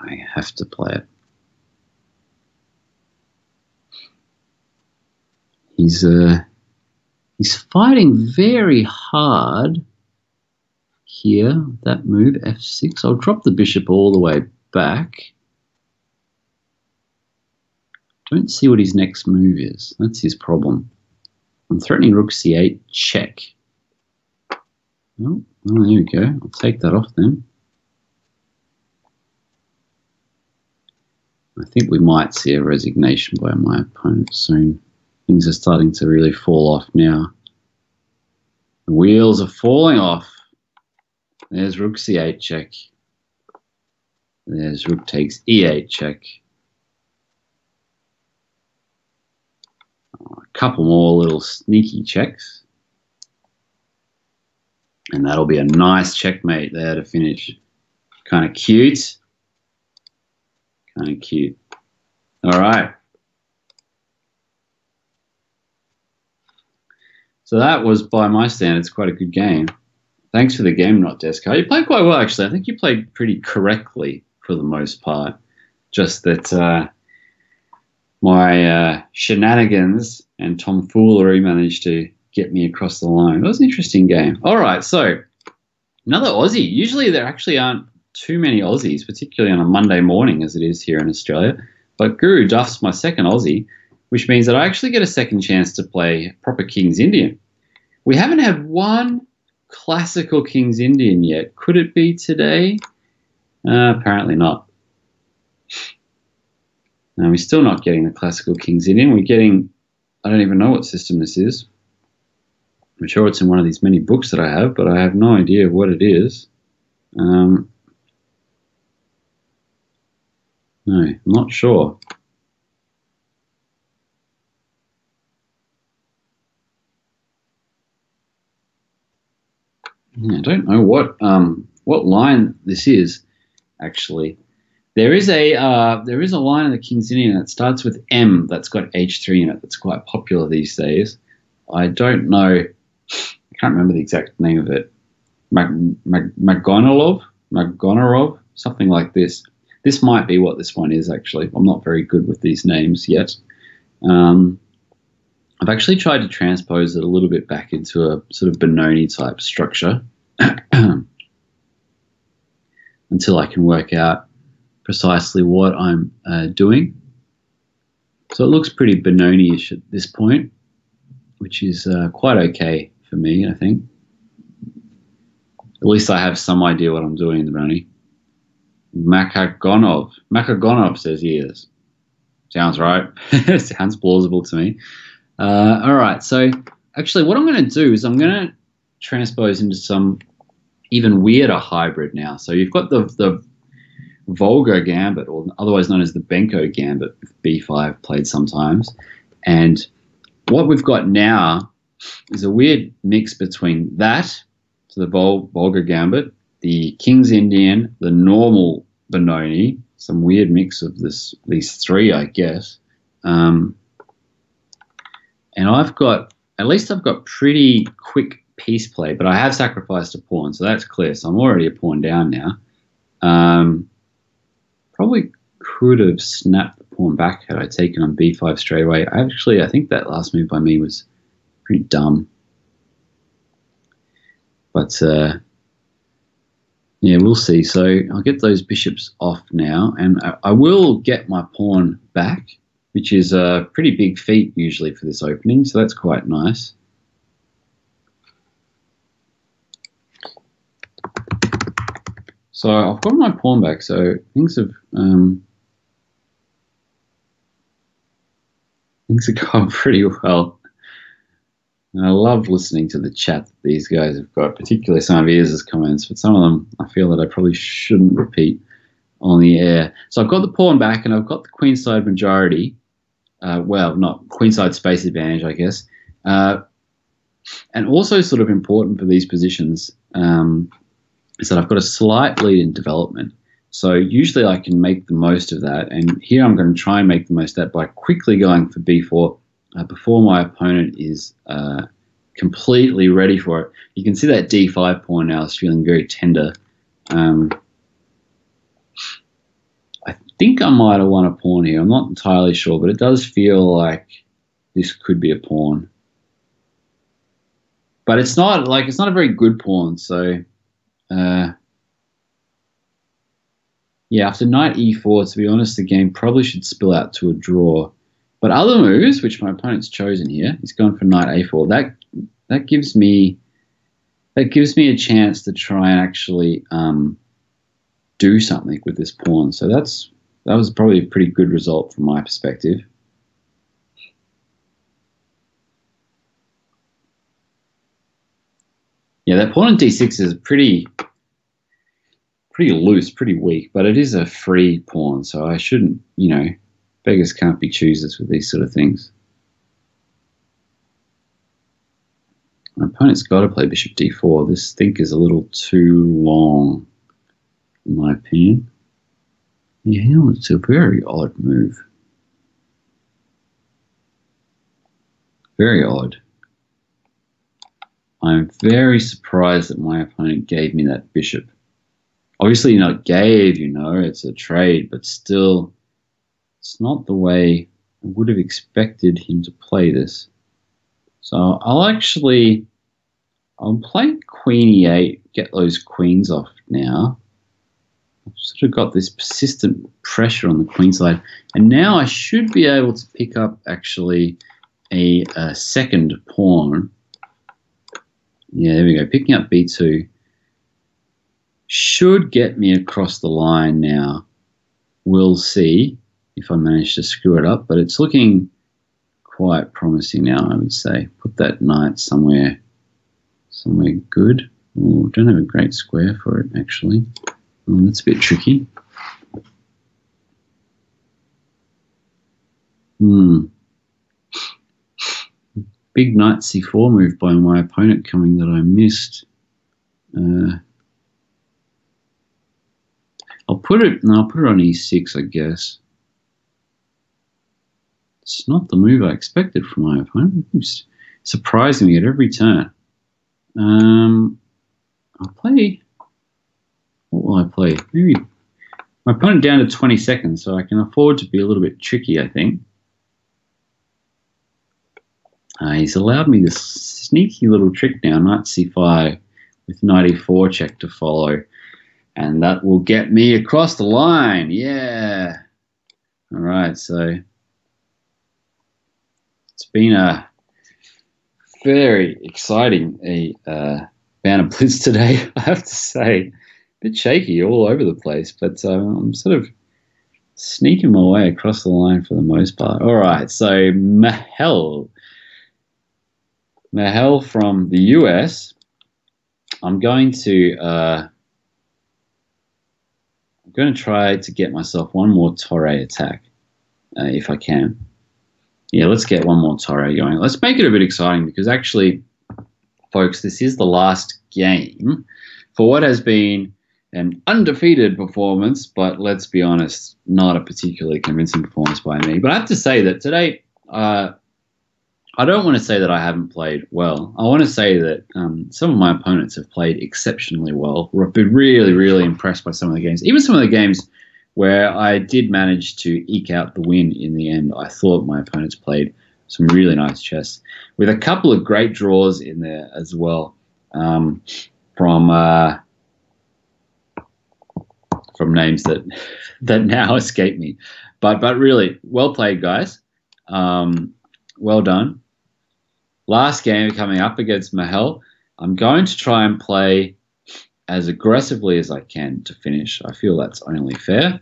I have to play it. He's fighting very hard here. That move, f6. I'll drop the bishop all the way back. Don't see what his next move is. That's his problem. I'm threatening rook c8, check. Oh, there we go. I'll take that off then. I think we might see a resignation by my opponent soon. Things are starting to really fall off now. The wheels are falling off. There's rook c8 check. There's rook takes e8 check. A couple more little sneaky checks. And that'll be a nice checkmate there to finish. Kind of cute. Kind of cute. All right. So that was, by my standards, quite a good game. Thanks for the game, Not Descar. You played quite well, actually. I think you played pretty correctly for the most part. Just that my shenanigans and tomfoolery managed to get me across the line. It was an interesting game. All right, so another Aussie. Usually there actually aren't too many Aussies, particularly on a Monday morning as it is here in Australia. But Guru Duff's my second Aussie, which means that I actually get a second chance to play proper King's Indian. We haven't had one classical King's Indian yet. Could it be today? Apparently not. No, we're still not getting the classical King's Indian. We're getting, I don't even know what system this is. I'm sure it's in one of these many books that I have, but I have no idea what it is. No, I'm not sure. I don't know what line this is, actually. There is a line in the King's Indian that starts with M that's got H3 in it. That's quite popular these days. I don't know. I can't remember the exact name of it. Magonorov, something like this. This might be what this one is, actually. I'm not very good with these names yet. I've actually tried to transpose it a little bit back into a sort of Benoni type structure until I can work out precisely what I'm doing. So it looks pretty Benoni-ish at this point, which is quite okay for me, I think. At least I have some idea what I'm doing in the Benoni. Makagonov says he is. Sounds right. Sounds plausible to me. All right, so actually what I'm going to do is I'm going to transpose into some even weirder hybrid now. So you've got the Volga Gambit, or otherwise known as the Benko Gambit, with b5 played sometimes. And what we've got now is a weird mix between that, so the Volga Gambit, the King's Indian, the normal Benoni, some weird mix of these three, I guess. And I've got pretty quick piece play, but I have sacrificed a pawn, so that's clear. So I'm already a pawn down now. Probably could have snapped the pawn back had I taken on b5 straight away. I think that last move by me was pretty dumb. But yeah, we'll see. So I'll get those bishops off now, and I will get my pawn back, which is a pretty big feat usually for this opening, so that's quite nice. So I've got my pawn back, so things have gone pretty well. And I love listening to the chat that these guys have got, particularly some of Ears' comments, but some of them I feel that I probably shouldn't repeat on the air. So I've got the pawn back, and I've got the queenside majority. Well, not queenside space advantage, I guess. And also sort of important for these positions is that I've got a slight lead in development. So usually I can make the most of that. And here I'm going to try and make the most of that by quickly going for b4 before my opponent is completely ready for it. You can see that d5 pawn now is feeling very tender. I think I might have won a pawn here. I'm not entirely sure, but it does feel like this could be a pawn. But it's not a very good pawn, so yeah, after knight e4, to be honest, the game probably should spill out to a draw. But other moves, which my opponent's chosen here, he's gone for knight a4. That gives me a chance to try and actually do something with this pawn. So that was probably a pretty good result from my perspective. Yeah, that pawn on d6 is pretty loose, pretty weak, but it is a free pawn, so I shouldn't, beggars can't be choosers with these sort of things. My opponent's got to play bishop d4. This think is a little too long, in my opinion. Yeah, it's a very odd move. Very odd. I'm very surprised that my opponent gave me that bishop. Obviously not gave, it's a trade, but still, it's not the way I would have expected him to play this. So I'll play queen e8, get those queens off now. I've sort of got this persistent pressure on the queen side, and now I should be able to pick up actually a second pawn. Yeah, there we go, picking up b2. Should get me across the line now. We'll see if I manage to screw it up, but it's looking quite promising now, I would say. Put that knight somewhere good. Ooh, don't have a great square for it, actually. That's a bit tricky. Big knight c4 move by my opponent coming that I missed. I'll put it on e6, I guess. It's not the move I expected from my opponent. He's surprising me at every turn. I'll play. What will I play? Maybe my opponent down to 20 seconds, so I can afford to be a little bit tricky, I think. He's allowed me this sneaky little trick now, knight c5 with knight e4 check to follow. And that will get me across the line. Yeah. All right, so it's been a very exciting Banter Blitz today, I have to say. A bit shaky all over the place, but I'm sort of sneaking my way across the line for the most part. All right, so Mahel from the US. I'm going to try to get myself one more Torre attack, if I can. Yeah, let's get one more Torre going. Let's make it a bit exciting because actually, folks, this is the last game for what has been an undefeated performance, but let's be honest, not a particularly convincing performance by me. But I have to say that today, I don't want to say that I haven't played well. I want to say that some of my opponents have played exceptionally well. I've been really, really impressed by some of the games. Even some of the games where I did manage to eke out the win in the end, I thought my opponents played some really nice chess, with a couple of great draws in there as well from names that now escape me. But really, well played, guys. Well done. Last game coming up against Mahel. I'm going to try and play as aggressively as I can to finish. I feel that's only fair.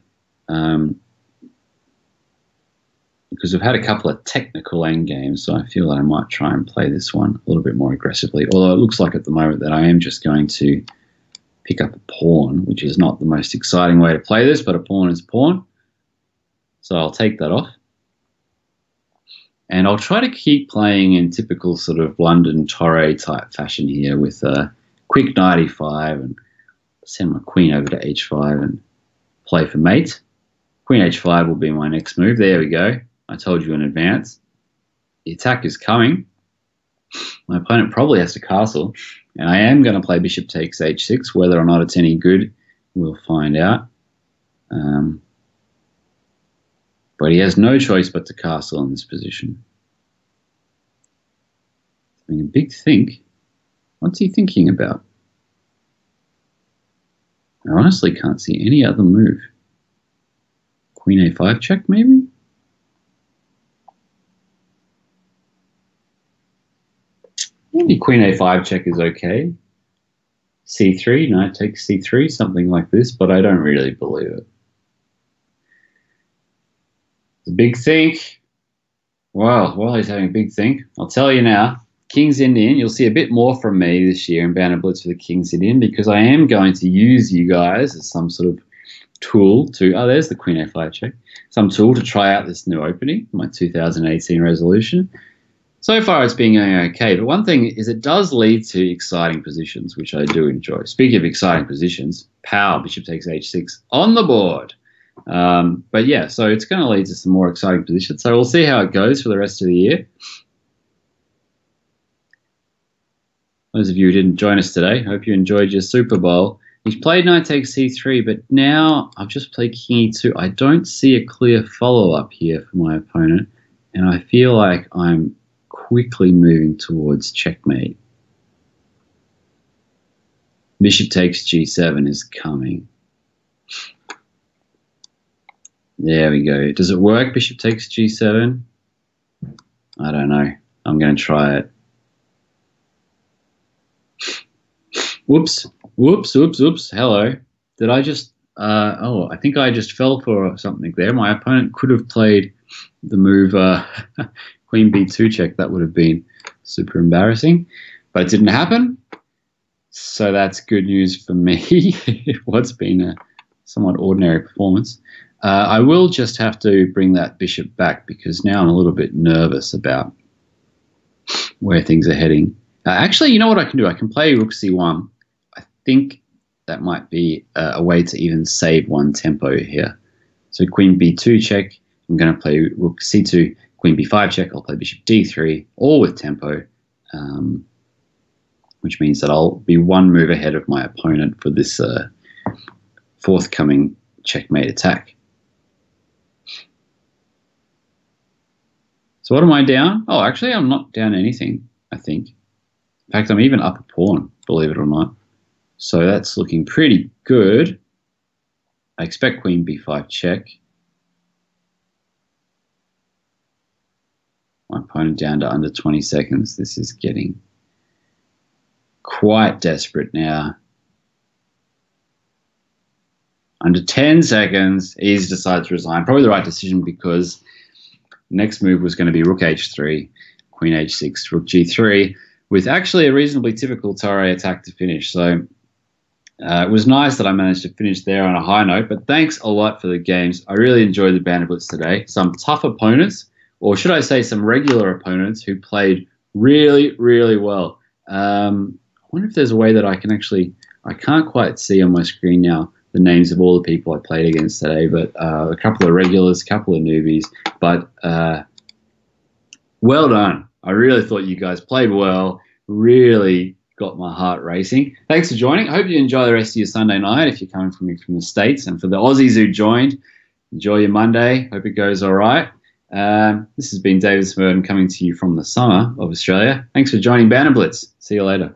Because we've had a couple of technical end games, so I feel that I might try and play this one a little bit more aggressively. Although it looks like at the moment that I am just going to pick up a pawn, which is not the most exciting way to play this, but a pawn is a pawn. So I'll take that off. And I'll try to keep playing in typical sort of London Torre type fashion here with a quick knight e5 and send my queen over to h5 and play for mate. Queen h5 will be my next move. There we go. I told you in advance. The attack is coming. My opponent probably has to castle. And I am going to play bishop takes h6. Whether or not it's any good We'll find out. But he has no choice but to castle in this position. Having a big think. What's he thinking about? I honestly can't see any other move. Queen a5 check, maybe? Maybe queen a5 check is okay. c3, knight takes c3, something like this, but I don't really believe it. It's a big think. Well, while he's having a big think, I'll tell you now, King's Indian, you'll see a bit more from me this year in Banter Blitz for the King's Indian, because I am going to use you guys as some sort of tool to, oh, there's the queen a5 check, some tool to try out this new opening, my 2018 resolution. So far it's been going okay, but one thing is it does lead to exciting positions, which I do enjoy. Speaking of exciting positions, power, bishop takes h6 on the board. But yeah, so it's going to lead to some more exciting positions. So we'll see how it goes for the rest of the year. Those of you who didn't join us today, hope you enjoyed your Super Bowl. He's played knight takes c3, but now I've just played king e2. I don't see a clear follow-up here for my opponent, and I feel like I'm quickly moving towards checkmate. Bishop takes g7 is coming. There we go. Does it work, bishop takes g7? I don't know. I'm going to try it. Whoops. Whoops, whoops, whoops. Hello. Did I just... oh, I think I just fell for something there. My opponent could have played the move queen b2 check. That would have been super embarrassing. But it didn't happen. So that's good news for me. What's been a somewhat ordinary performance. I will just have to bring that bishop back because now I'm a little bit nervous about where things are heading. Actually, you know what I can do? I can play rook c1. I think that might be a way to even save one tempo here. So queen b2 check. I'm going to play rook c2, queen b5 check. I'll play bishop d3, all with tempo, which means that I'll be one move ahead of my opponent for this forthcoming checkmate attack. So what am I down? Oh, actually, I'm not down anything, I think. In fact, I'm even up a pawn, believe it or not. So that's looking pretty good. I expect queen b5 check. My opponent down to under 20 seconds. This is getting quite desperate now. Under 10 seconds, he's decided to resign. Probably the right decision because the next move was going to be rook h3, queen h6, rook g3, with actually a reasonably typical Torre attack to finish. So it was nice that I managed to finish there on a high note, but thanks a lot for the games. I really enjoyed the Banter Blitz today. Some tough opponents, or should I say some regular opponents who played really, really well. I wonder if there's a way that I can actually, I can't quite see on my screen now the names of all the people I played against today, but a couple of regulars, a couple of newbies, but well done. I really thought you guys played well, really got my heart racing. Thanks for joining. I hope you enjoy the rest of your Sunday night if you're coming from me from the States, and for the Aussies who joined, enjoy your Monday. Hope it goes all right. This has been David Smerdon coming to you from the summer of Australia. Thanks for joining Banter Blitz. See you later.